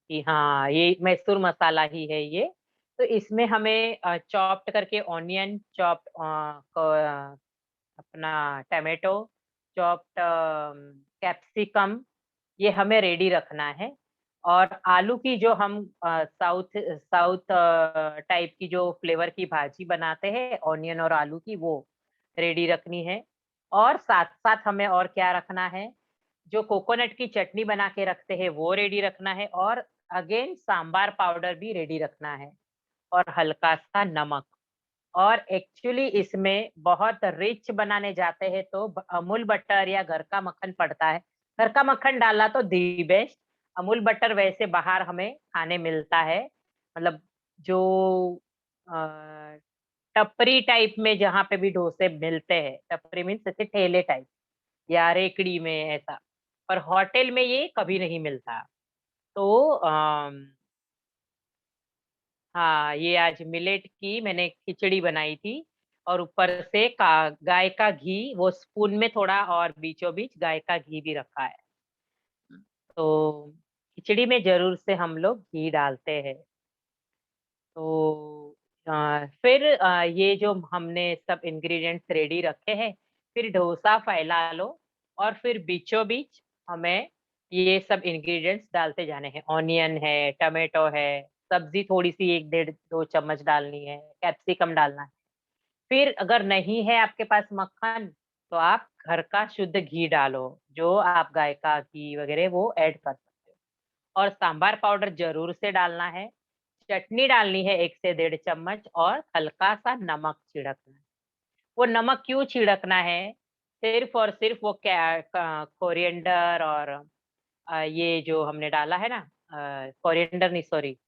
कि हाँ ये मैसूर मसाला ही है ये। तो इसमें हमें चॉप्ड करके ऑनियन, चॉप्ड अपना टमाटो, चॉप्ड कैप्सिकम, ये हमें रेडी रखना है। और आलू की जो हम साउथ साउथ टाइप की जो फ्लेवर की भाजी बनाते हैं ऑनियन और आलू की, वो रेडी रखनी है। और साथ साथ हमें और क्या रखना है, जो कोकोनट की चटनी बना के रखते हैं वो रेडी रखना है। और अगेन सांबार पाउडर भी रेडी रखना है, और हल्का सा नमक। और एक्चुअली इसमें बहुत रिच बनाने जाते हैं तो अमूल बटर या घर का मक्खन पड़ता है। घर का मक्खन डाला तो दी बेस्ट। अमूल बटर वैसे बाहर हमें खाने मिलता है, मतलब जो अ, टपरी टाइप में जहाँ पे भी डोसे मिलते हैं, टपरी मीन्स ऐसे ठेले टाइप या रेकड़ी में ऐसा, पर होटल में ये कभी नहीं मिलता। तो हाँ, ये आज मिलेट की मैंने खिचड़ी बनाई थी, और ऊपर से का गाय का घी, वो स्पून में थोड़ा और बीचों बीच गाय का घी भी रखा है। तो खिचड़ी में जरूर से हम लोग घी डालते हैं। तो फिर ये जो हमने सब इंग्रेडिएंट्स रेडी रखे हैं, फिर डोसा फैला लो और फिर बीचों बीच हमें ये सब इंग्रेडिएंट्स डालते जाने हैं। ऑनियन है, टमाटो है, सब्जी थोड़ी सी 1 1.5 2 चम्मच डालनी है, कैप्सिकम डालना है। फिर अगर नहीं है आपके पास मक्खन, तो आप घर का शुद्ध घी डालो, जो आप गाय का घी वगैरह वो ऐड कर सकते हो। और सांबार पाउडर जरूर से डालना है। चटनी डालनी है 1 से 1.5 चम्मच, और हल्का सा नमक छिड़कना है। वो नमक क्यों छिड़कना है, सिर्फ और सिर्फ वो क्या कोरिएंडर और ये जो हमने डाला है ना, कोरिएंडर नहीं सॉरी,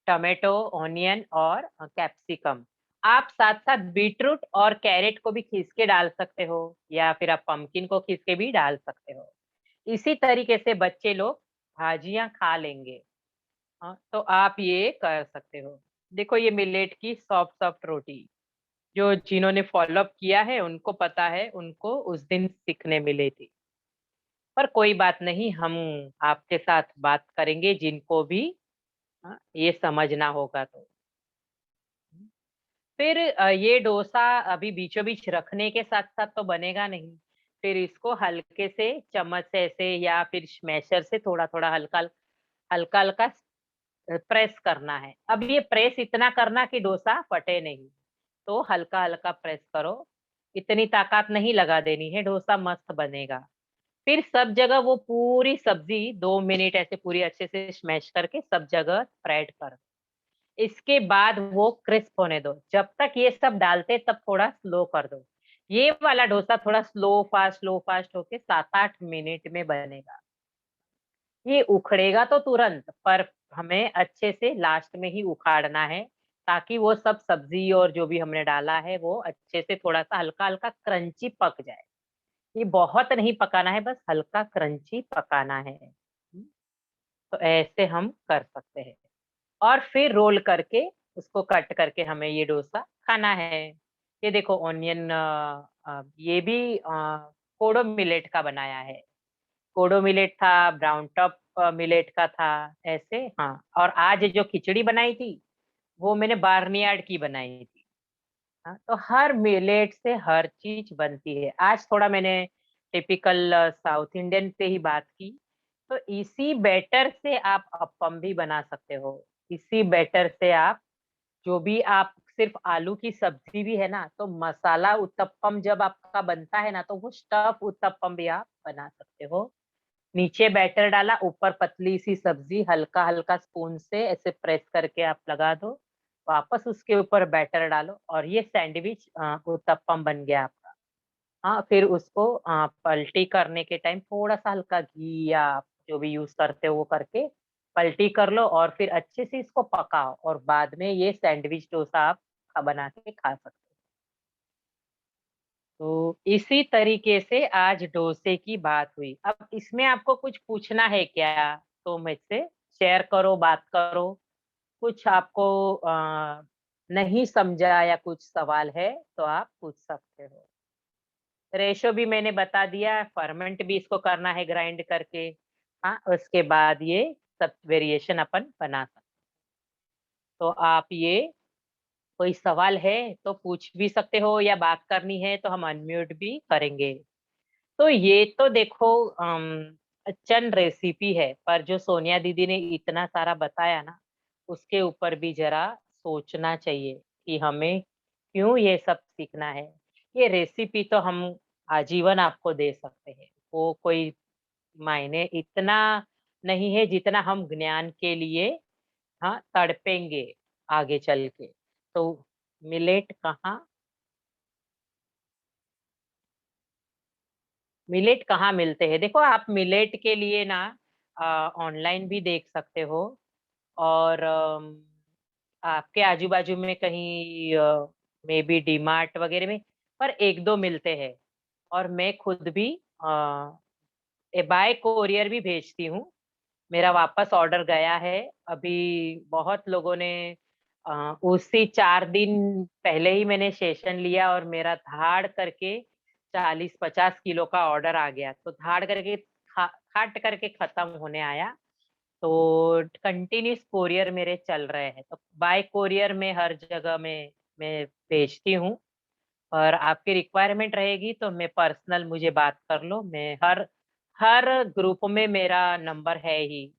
टमाटो, ऑनियन और कैप्सिकम। आप साथ साथ बीटरूट और कैरेट को भी खींच के डाल सकते हो, या फिर आप पंपकिन को खींच के भी डाल सकते हो। इसी तरीके से बच्चे लोग भाजियां खा लेंगे। हाँ, तो आप ये कर सकते हो। देखो ये मिलेट की सॉफ्ट सॉफ्ट रोटी, जो जिन्होंने फॉलो अप किया है उनको पता है, उनको उस दिन सीखने मिली थी। पर कोई बात नहीं, हम आपके साथ बात करेंगे जिनको भी ये समझना होगा तो। फिर ये डोसा अभी बीचों बीच रखने के साथ साथ तो बनेगा नहीं। फिर इसको हल्के से चम्मच से ऐसे या फिर स्मैशर से थोड़ा थोड़ा हल्का हल्का हल्का प्रेस करना है। अब ये प्रेस इतना करना कि डोसा फटे नहीं, तो हल्का हल्का प्रेस करो। इतनी ताकत नहीं लगा देनी है, डोसा मस्त बनेगा। फिर सब जगह वो पूरी सब्जी 2 मिनट ऐसे पूरी अच्छे से स्मैश करके सब जगह स्प्रेड कर। इसके बाद वो क्रिस्प होने दो। जब तक ये सब डालते तब थोड़ा स्लो कर दो। ये वाला डोसा थोड़ा स्लो फास्ट होके 7 8 मिनट में बनेगा। ये उखड़ेगा तो तुरंत, पर हमें अच्छे से लास्ट में ही उखाड़ना है, ताकि वो सब सब्जी और जो भी हमने डाला है वो अच्छे से थोड़ा सा हल्का हल्का क्रंची पक जाए। ये बहुत नहीं पकाना है, बस हल्का क्रंची पकाना है। तो ऐसे हम कर सकते हैं। और फिर रोल करके उसको कट करके हमें ये डोसा खाना है। ये देखो ऑनियन, ये भी कोडो मिलेट का बनाया है। कोडो मिलेट था, ब्राउन टॉप मिलेट का था, ऐसे। हाँ, और आज जो खिचड़ी बनाई थी वो मैंने बार्नयार्ड की बनाई थी। हाँ, तो हर मिलेट से हर चीज बनती है। आज थोड़ा मैंने टिपिकल साउथ इंडियन पे ही बात की। तो इसी बैटर से आप अप्पम भी बना सकते हो। इसी बैटर से आप जो भी आप सिर्फ आलू की सब्जी भी है ना, तो मसाला उत्तपम जब आपका बनता है ना, तो वो स्टफ उत्तपम भी आप बना सकते हो। नीचे बैटर डाला, ऊपर पतली सी सब्जी, हल्का हल्का स्पून से ऐसे प्रेस करके आप लगा दो, वापस उसके ऊपर बैटर डालो, और ये सैंडविच उत्तपम बन गया आपका। हाँ, फिर उसको पलटी करने के टाइम थोड़ा सा हल्का घी या आप जो भी यूज करते हो वो करके पलटी कर लो, और फिर अच्छे से इसको पकाओ, और बाद में ये सैंडविच डोसा आप बना के खा सकते हो। तो इसी तरीके से आज डोसे की बात हुई। अब इसमें आपको कुछ पूछना है क्या, तो मुझसे शेयर करो, बात करो। कुछ आपको नहीं समझा या कुछ सवाल है तो आप पूछ सकते हो। रेशो भी मैंने बता दिया, फर्मेंट भी इसको करना है ग्राइंड करके। हाँ, उसके बाद ये सब वेरिएशन अपन बना सकते। तो आप ये कोई सवाल है तो पूछ भी सकते हो, या बात करनी है तो हम अनम्यूट भी करेंगे। तो ये तो देखो चंद रेसिपी है, पर जो सोनिया दीदी ने इतना सारा बताया ना, उसके ऊपर भी जरा सोचना चाहिए कि हमें क्यों ये सब सीखना है। ये रेसिपी तो हम आजीवन आपको दे सकते हैं, वो कोई मायने इतना नहीं है जितना हम ज्ञान के लिए हाँ तड़पेंगे आगे चल के। तो मिलेट कहाँ मिलते हैं? देखो, आप मिलेट के लिए ना ऑनलाइन भी देख सकते हो, और आपके आजू बाजू में कहीं मे बी डीमार्ट वगैरह में पर एक दो मिलते हैं। और मैं खुद भी बाय कोरियर भी भेजती हूँ। मेरा वापस ऑर्डर गया है। अभी बहुत लोगों ने उसी 4 दिन पहले ही मैंने सेशन लिया, और मेरा धाड़ करके 40-50 किलो का ऑर्डर आ गया। तो धाड़ करके खाट करके खत्म होने आया। तो कंटिन्यूस कोरियर मेरे चल रहे हैं, तो बाय कोरियर में हर जगह में मैं भेजती हूँ। और आपकी रिक्वायरमेंट रहेगी तो मैं पर्सनल मुझे बात कर लो। मैं हर हर ग्रुप में मेरा नंबर है ही।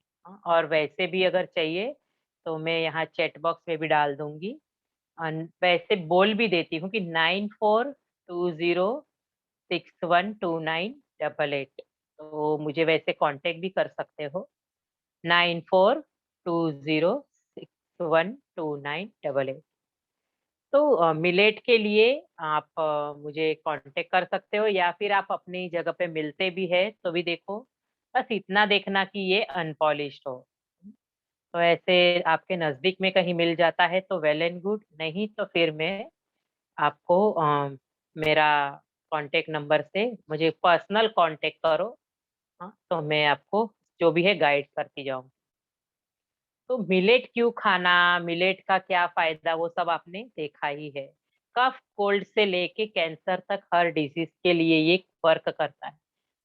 और वैसे भी अगर चाहिए तो मैं यहाँ चैट बॉक्स में भी डाल दूंगी। वैसे बोल भी देती हूँ कि 9420612988। तो मुझे वैसे कांटेक्ट भी कर सकते हो, 9420612988। तो मिलेट के लिए आप मुझे कांटेक्ट कर सकते हो, या फिर आप अपनी जगह पे मिलते भी है तो भी देखो। बस इतना देखना कि ये अनपॉलिश्ड हो। तो ऐसे आपके नजदीक में कहीं मिल जाता है तो वेल एंड गुड, नहीं तो फिर मैं आपको मेरा कांटेक्ट नंबर से मुझे पर्सनल कांटेक्ट करो। हाँ, तो मैं आपको जो भी है गाइड करती जाऊँ। तो मिलेट क्यों खाना, मिलेट का क्या फायदा, वो सब आपने देखा ही है। कफ कोल्ड से लेके कैंसर तक हर डिजीज के लिए ये वर्क करता है।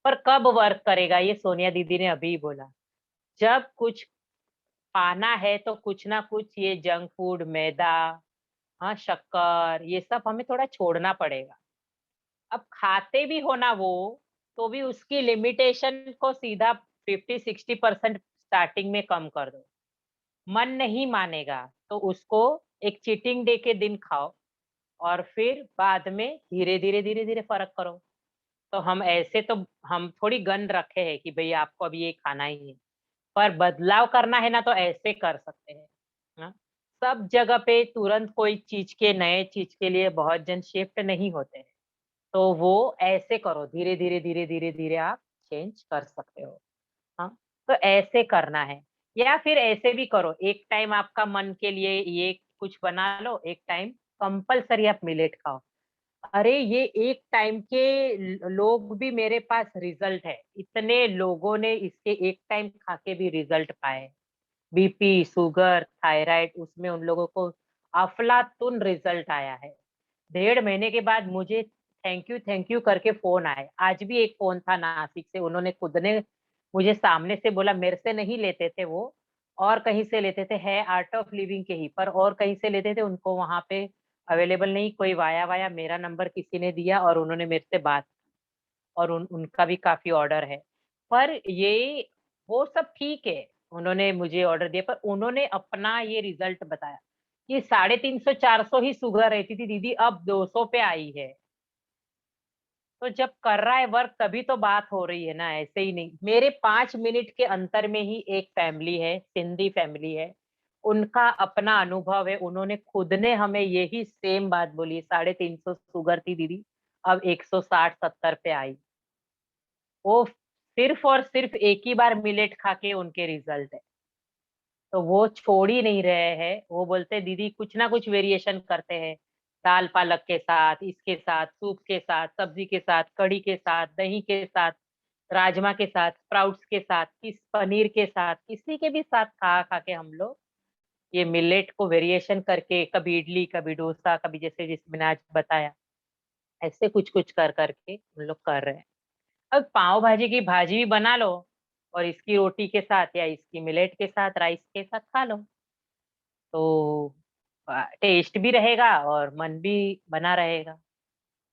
पर कब वर्क करेगा, ये सोनिया दीदी ने अभी बोला। जब कुछ पाना है तो कुछ ना कुछ ये जंक फूड, मैदा, हाँ शक्कर, ये सब हमें थोड़ा छोड़ना पड़ेगा। अब खाते भी हो ना वो, तो भी उसकी लिमिटेशन को सीधा 50-60% स्टार्टिंग में कम कर दो। मन नहीं मानेगा तो उसको एक चीटिंग डे के दिन खाओ, और फिर बाद में धीरे धीरे धीरे धीरे फर्क करो। तो हम थोड़ी गन रखे हैं कि भई आपको अभी ये खाना ही है। पर बदलाव करना है ना, तो ऐसे कर सकते हैं। हाँ? सब जगह पे तुरंत कोई चीज के नए चीज के लिए बहुत जन शिफ्ट नहीं होते हैं। तो वो ऐसे करो, धीरे धीरे धीरे धीरे धीरे आप चेंज कर सकते हो। हाँ, तो ऐसे करना है। या फिर ऐसे भी करो, एक टाइम आपका मन के लिए ये कुछ बना लो, एक टाइम कंपलसरी आप मिलेट खाओ। अरे ये एक टाइम के लोग भी मेरे पास रिजल्ट है, इतने लोगों ने इसके एक टाइम खा के भी रिजल्ट पाए। बीपी, शुगर, थायराइड, उसमें उन लोगों को अफलातुन रिजल्ट आया है। 1.5 महीने के बाद मुझे थैंक यू करके फोन आए। आज भी एक फोन था नासिक से, उन्होंने खुद ने मुझे सामने से बोला, मेरे से नहीं लेते थे वो, और कहीं से लेते थे, है आर्ट ऑफ लिविंग के ही, पर और कहीं से लेते थे, उनको वहां पे अवेलेबल नहीं, कोई वाया वाया मेरा नंबर किसी ने दिया और उन्होंने मेरे से बात, और उनका भी काफी ऑर्डर है। पर ये वो सब ठीक है, उन्होंने मुझे ऑर्डर दिया, पर उन्होंने अपना ये रिजल्ट बताया कि 350 400 ही शुगर रहती थी दीदी, अब 200 पे आई है। तो जब कर रहा है वर्क तभी तो बात हो रही है ना, ऐसे ही नहीं। मेरे 5 मिनट के अंतर में ही एक फैमिली है, सिंधी फैमिली है, उनका अपना अनुभव है, उन्होंने खुद ने हमें यही सेम बात बोली, 350 शुगर थी दीदी, अब 160-70 पे आई। वो सिर्फ और सिर्फ एक ही बार मिलेट खा के उनके रिजल्ट है। तो वो छोड़ ही नहीं रहे हैं, वो बोलते हैं, दीदी कुछ ना कुछ वेरिएशन करते हैं, दाल पालक के साथ, इसके साथ, सूप के साथ, सब्जी के साथ, कढ़ी के साथ, दही के साथ, राजमा के साथ, स्प्राउट्स के साथ, किस पनीर के साथ, किसी के भी साथ खा खा के हम लोग ये मिलेट को वेरिएशन करके, कभी इडली, कभी डोसा, कभी जैसे जिस मैंने आज बताया, ऐसे कुछ कुछ कर करके हम लोग कर रहे हैं। अब पाव भाजी की भाजी भी बना लो और इसकी रोटी के साथ या इसकी मिलेट के साथ, राइस के साथ खा लो, तो टेस्ट भी रहेगा और मन भी बना रहेगा।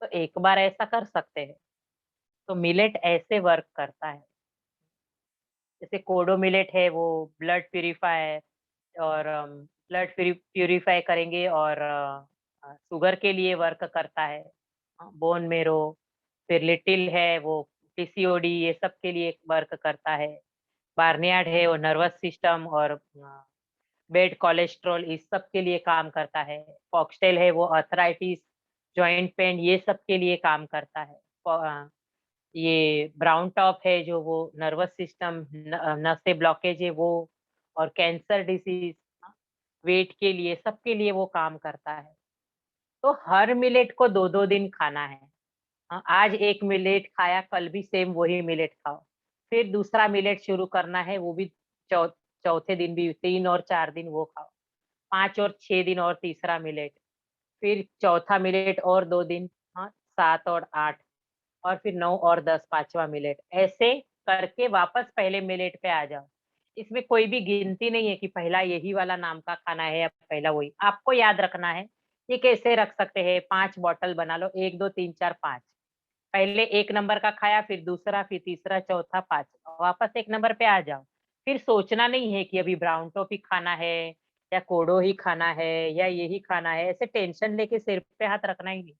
तो एक बार ऐसा कर सकते हैं। तो मिलेट ऐसे वर्क करता है। जैसे कोडो मिलेट है, वो ब्लड प्यूरिफायर, और ब्लड प्यूरिफाई करेंगे, और शुगर के लिए वर्क करता है। बोन मेरो, फिर लिटिल है वो पीसीओडी, ये सब के लिए वर्क करता है। बार्नियार्ड है वो नर्वस सिस्टम और बेड कोलेस्ट्रॉल, इस सब के लिए काम करता है। फॉक्सटेल है वो अर्थराइटिस, जॉइंट पेन, ये सब के लिए काम करता है। ये ब्राउन टॉप है जो वो नर्वस सिस्टम, नसें ब्लॉकेज है वो, और कैंसर डिसीज, वेट के लिए, सबके लिए वो काम करता है। तो हर मिलेट को 2-2 दिन खाना है। हाँ, आज एक मिलेट खाया, कल भी सेम वही मिलेट खाओ, फिर दूसरा मिलेट शुरू करना है, वो भी चौथे दिन भी 3 और 4 दिन वो खाओ, 5 और 6 दिन और तीसरा मिलेट, फिर चौथा मिलेट और 2 दिन, हाँ, 7 और 8, और फिर 9 और 10 पांचवा मिलेट, ऐसे करके वापस पहले मिलेट पे आ जाओ। इसमें कोई भी गिनती नहीं है कि पहला यही वाला नाम का खाना है या पहला वही, आपको याद रखना है। ये कैसे रख सकते हैं, 5 बॉटल बना लो, 1 2 3 4 5, पहले 1 नंबर का खाया, फिर दूसरा, फिर तीसरा, चौथा, पांचवा, वापस 1 नंबर पे आ जाओ। फिर सोचना नहीं है कि अभी ब्राउन टॉफी खाना है या कोडो ही खाना है या यही खाना है, ऐसे टेंशन लेके सिर पे हाथ रखना ही नहीं।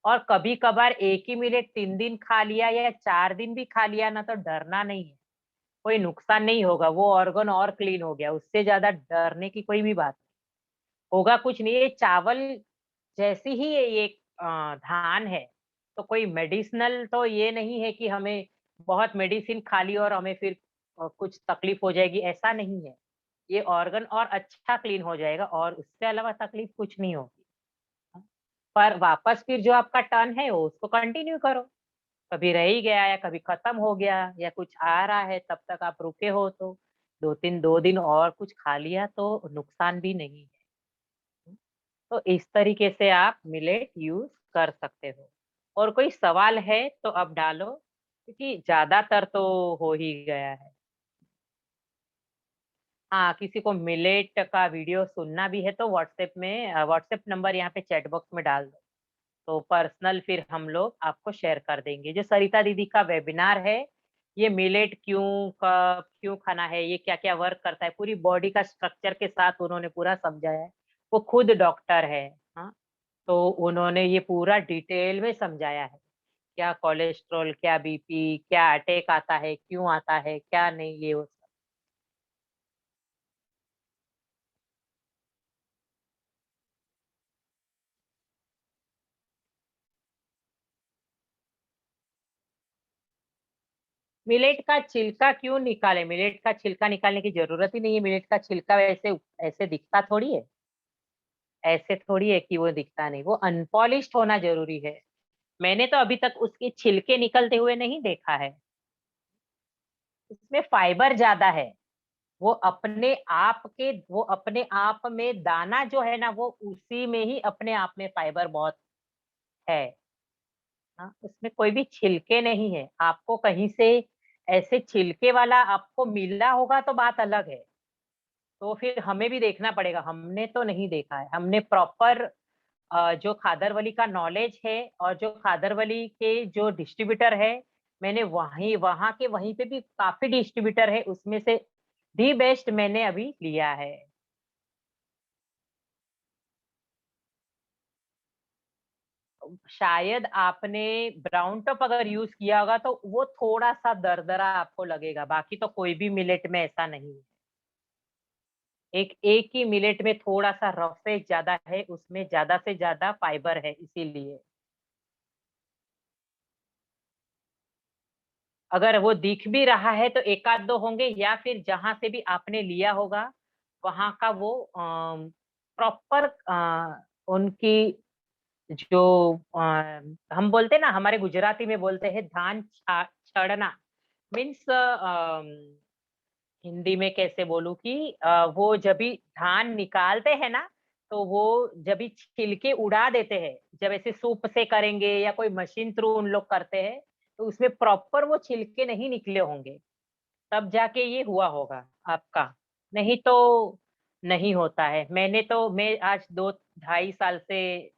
और कभी कभार एक ही मिलेट 3 दिन खा लिया या 4 दिन भी खा लिया ना, तो डरना नहीं है, कोई नुकसान नहीं होगा, वो ऑर्गन और क्लीन हो गया, उससे ज्यादा डरने की कोई भी बात नहीं। होगा कुछ नहीं, ये चावल जैसी ही ये एक धान है, तो कोई मेडिसिनल तो ये नहीं है कि हमें बहुत मेडिसिन खा ली और हमें फिर कुछ तकलीफ हो जाएगी, ऐसा नहीं है। ये ऑर्गन और अच्छा क्लीन हो जाएगा और उससे अलावा तकलीफ कुछ नहीं होगी। पर वापस फिर जो आपका टर्न है वो उसको कंटिन्यू करो। कभी रह ही गया या कभी खत्म हो गया या कुछ आ रहा है, तब तक आप रुके हो तो 2 दिन और कुछ खा लिया तो नुकसान भी नहीं है। तो इस तरीके से आप मिलेट यूज कर सकते हो। और कोई सवाल है तो अब डालो, क्योंकि ज्यादातर तो हो ही गया है। हाँ, किसी को मिलेट का वीडियो सुनना भी है तो व्हाट्सएप में, व्हाट्सएप नंबर यहाँ पे चैट बॉक्स में डाल दो, तो पर्सनल फिर हम लोग आपको शेयर कर देंगे। जो सरिता दीदी का वेबिनार है, ये मिलेट क्यों, कब, क्यों खाना है, ये क्या क्या वर्क करता है, पूरी बॉडी का स्ट्रक्चर के साथ उन्होंने पूरा समझाया है। वो खुद डॉक्टर है। हाँ, तो उन्होंने ये पूरा डिटेल में समझाया है, क्या कोलेस्ट्रॉल, क्या बीपी, क्या अटैक आता है, क्यों आता है, क्या नहीं, ये वो सब। मिलेट का छिलका क्यों निकाले, मिलेट का छिलका निकालने की जरूरत ही नहीं है। मिलेट का छिलका वैसे ऐसे दिखता थोड़ी है, ऐसे थोड़ी है कि वो दिखता नहीं, वो अनपॉलिश्ड होना जरूरी है। मैंने तो अभी तक उसके छिलके निकलते हुए नहीं देखा है। उसमें फाइबर ज्यादा है, वो अपने आप में दाना जो है ना, वो उसी में ही अपने आप में फाइबर बहुत है। हाँ, उसमें कोई भी छिलके नहीं है। आपको कहीं से ऐसे छिलके वाला आपको मिला होगा तो बात अलग है, तो फिर हमें भी देखना पड़ेगा। हमने तो नहीं देखा है, हमने प्रॉपर जो खादरवली का नॉलेज है और जो खादरवली के जो डिस्ट्रीब्यूटर है, मैंने वहां के वहीं पे भी काफी डिस्ट्रीब्यूटर है, उसमें से दी बेस्ट मैंने अभी लिया है। शायद आपने ब्राउन टॉप अगर यूज किया होगा तो वो थोड़ा सा दरदरा आपको लगेगा, बाकी तो कोई भी मिलेट में ऐसा नहीं है। एक ही मिलेट में थोड़ा सा रफेज ज्यादा है, उसमें ज्यादा से ज्यादा फाइबर है, इसीलिए अगर वो दिख भी रहा है तो एक आध दो होंगे, या फिर जहां से भी आपने लिया होगा वहां का वो प्रॉपर उनकी जो हम बोलते हैं ना, हमारे गुजराती में बोलते हैं धान छड़ना, मीन्स हिंदी में कैसे बोलूं कि वो जब भी धान निकालते हैं ना, तो वो जब भी छिलके उड़ा देते हैं, जब ऐसे सूप से करेंगे या कोई मशीन थ्रू उन लोग करते हैं, तो उसमें प्रॉपर वो छिलके नहीं निकले होंगे, तब जाके ये हुआ होगा आपका, नहीं तो नहीं होता है। मैं आज 2-2.5 साल से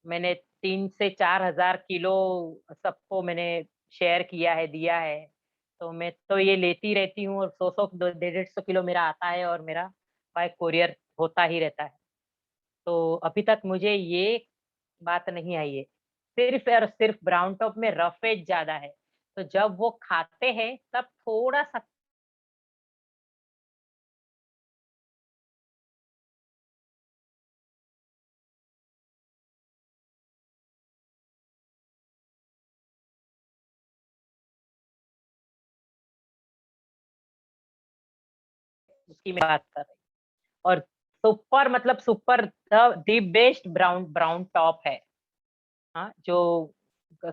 मैंने 3 से 4 हजार किलो सबको मैंने शेयर किया है, दिया है। तो मैं तो ये लेती रहती हूँ, और 100 150 किलो मेरा आता है, और मेरा बाय कोरियर होता ही रहता है। तो अभी तक मुझे ये बात नहीं आई है। सिर्फ और सिर्फ ब्राउन टॉप में रफेज ज्यादा है, तो जब वो खाते हैं तब थोड़ा सा उसकी मैं बात कर रही हूँ। और सुपर मतलब super the best brown brown top है। हाँ, जो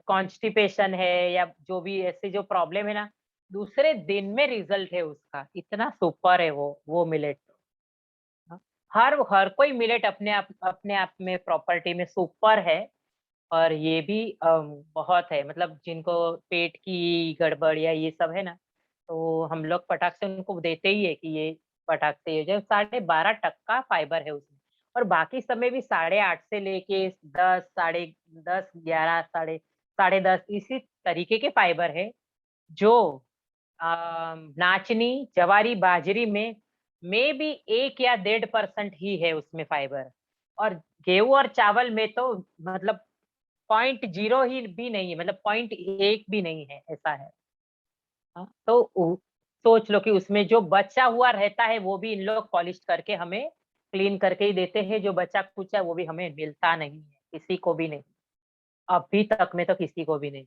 कॉन्स्टिपेशन है या जो भी ऐसे जो प्रॉब्लम है ना, दूसरे दिन में रिजल्ट है उसका, इतना सुपर है वो मिलेट। हाँ, हर कोई मिलेट अपने आप में प्रॉपर्टी में सुपर है। और ये भी बहुत है, मतलब जिनको पेट की गड़बड़ या ये सब है ना, तो हम लोग फटाक से उनको देते ही है कि ये फटाक से ये जो 12.5% फाइबर है उसमें। और बाकी सब में भी 8.5 से लेके 10, 10:30, 11, साढ़े 10:30 इसी तरीके के फाइबर है। जो नाचनी, जवारी, बाजरी में भी 1 या 1.5% ही है उसमें फाइबर। और गेहूं और चावल में तो मतलब 0.0 ही भी नहीं है, मतलब 0.1 भी नहीं है, ऐसा है। हाँ, तो सोच लो कि उसमें जो बचा हुआ रहता है वो भी इन लोग पॉलिश करके हमें क्लीन करके ही देते हैं, जो बचा कुछ है वो भी हमें मिलता नहीं है, किसी को भी नहीं, अभी तक में तो किसी को भी नहीं।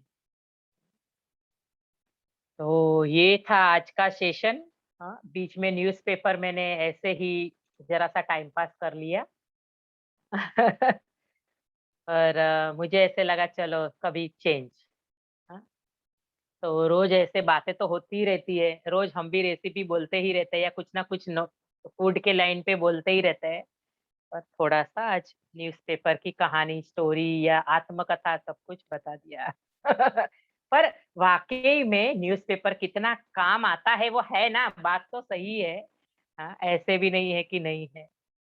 तो ये था आज का सेशन। हाँ, बीच में न्यूज़पेपर मैंने ऐसे ही जरा सा टाइम पास कर लिया। और मुझे ऐसे लगा चलो कभी चेंज। हाँ, तो रोज ऐसे बातें तो होती ही रहती है, रोज हम भी रेसिपी बोलते ही रहते हैं या कुछ ना कुछ फूड के लाइन पे बोलते ही रहते हैं। पर थोड़ा सा आज न्यूज़पेपर की कहानी, स्टोरी या आत्मकथा सब कुछ बता दिया। पर वाकई में न्यूज़पेपर कितना काम आता है वो है ना, बात तो सही है। हाँ, ऐसे भी नहीं है कि नहीं है।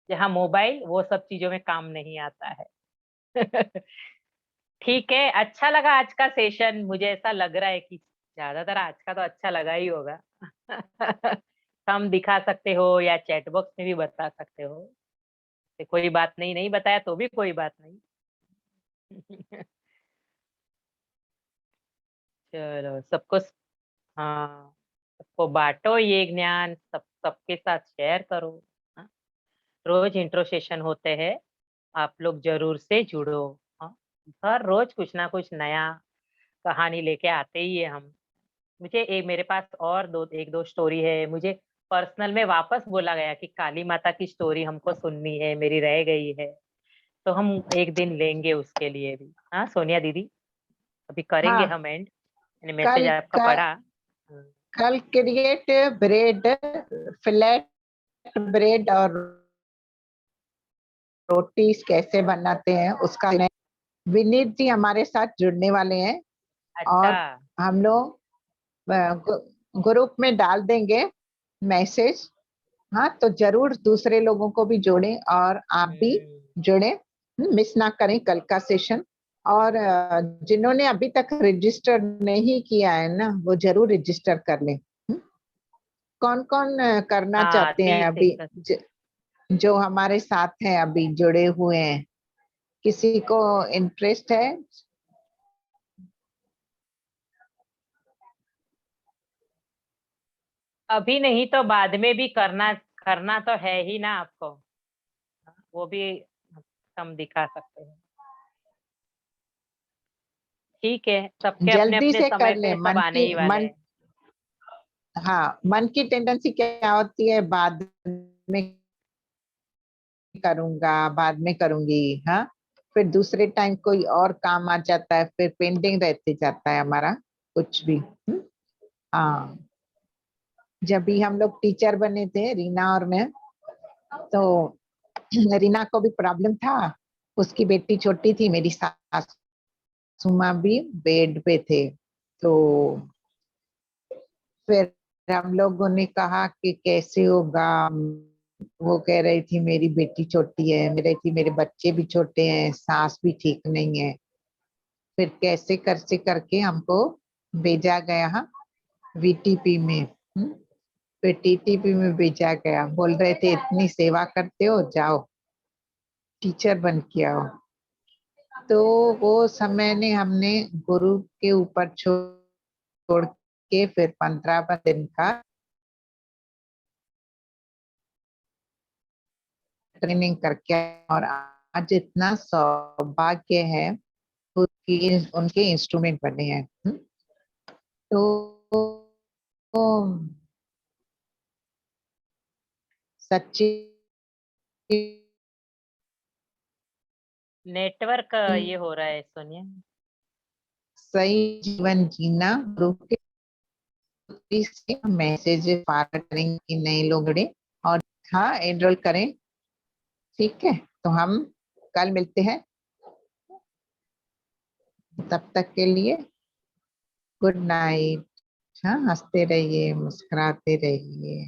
जहाँ मोबाइल वो सब चीजों में काम नहीं आता है। ठीक है, अच्छा लगा आज का सेशन, मुझे ऐसा लग रहा है कि ज्यादातर आज का तो अच्छा लगा ही होगा। हम दिखा सकते हो या चैट बॉक्स में भी बता सकते हो, कि कोई बात नहीं, नहीं बताया तो भी कोई बात नहीं। चलो हाँ, सबको बांटो ये ज्ञान, सबके साथ शेयर करो। हाँ, रोज इंट्रो सेशन होते हैं, आप लोग जरूर से जुड़ो। हाँ, हर रोज कुछ ना कुछ नया कहानी लेके आते ही है हम। मुझे एक मेरे पास और एक दो स्टोरी है, मुझे पर्सनल में वापस बोला गया कि काली माता की स्टोरी हमको सुननी है, मेरी रह गई है। तो हम एक दिन लेंगे उसके लिए भी। हाँ सोनिया दीदी, अभी करेंगे हाँ, हम एंड, मैंने मैसेज कल आपका कल पढ़ा। कल क्रिएट ब्रेड, फ्लैट ब्रेड और रोटी कैसे बनाते हैं उसका विनीत जी हमारे साथ जुड़ने वाले हैं। अच्छा। और हम लोग ग्रुप में डाल देंगे मैसेज, हाँ, तो जरूर दूसरे लोगों को भी जोड़ें और आप भी जुड़े, मिस ना करें कल का सेशन। और जिन्होंने अभी तक रजिस्टर नहीं किया है ना, वो जरूर रजिस्टर कर लें। कौन कौन करना हाँ चाहते हैं 30 अभी? एकड़। जो हमारे साथ हैं अभी जुड़े हुए हैं, किसी को इंटरेस्ट है? अभी नहीं तो बाद में भी करना करना तो है ही ना आपको, वो भी हम दिखा सकते हैं। ठीक है, सबके अपने जल्दी अपने से समय कर ले। पे सब आने ही वाले हैं। हाँ, मन की टेंडेंसी क्या होती है, बाद में करूंगा, बाद में करूंगी। हाँ, फिर दूसरे टाइम कोई और काम आ जाता है, फिर पेंडिंग रहते जाता है हमारा कुछ भी। हाँ, जब भी हम लोग टीचर बने थे, रीना और मैं, तो रीना को भी प्रॉब्लम था, उसकी बेटी छोटी थी, मेरी सासू माँ भी बेड पे थे। तो फिर हम लोगों ने कहा कि कैसे होगा। वो कह रही थी मेरी बेटी छोटी है, मेरे थी मेरे बच्चे भी छोटे हैं, सास भी ठीक नहीं है। फिर कैसे करके करके हमको भेजा गया वीटीपी में। फिर टीटीपी में भेजा गया, बोल रहे थे इतनी सेवा करते हो, जाओ टीचर बन के आओ। तो वो समय ने हमने गुरु के ऊपर छोड़ के फिर 15 दिन का ट्रेनिंग करके और आज इतना सौभाग्य है कि उनके इंस्ट्रूमेंट बने हैं। तो सच्ची नेटवर्क ये हो रहा है सोनिया। सही जीवन जीना गुरु के से मैसेज फॉरवर्ड करेंगे कि नए लोग जुड़े और हाँ एनरोल करें। ठीक है, तो हम कल मिलते हैं, तब तक के लिए गुड नाइट। हाँ, हंसते रहिए, मुस्कुराते रहिए।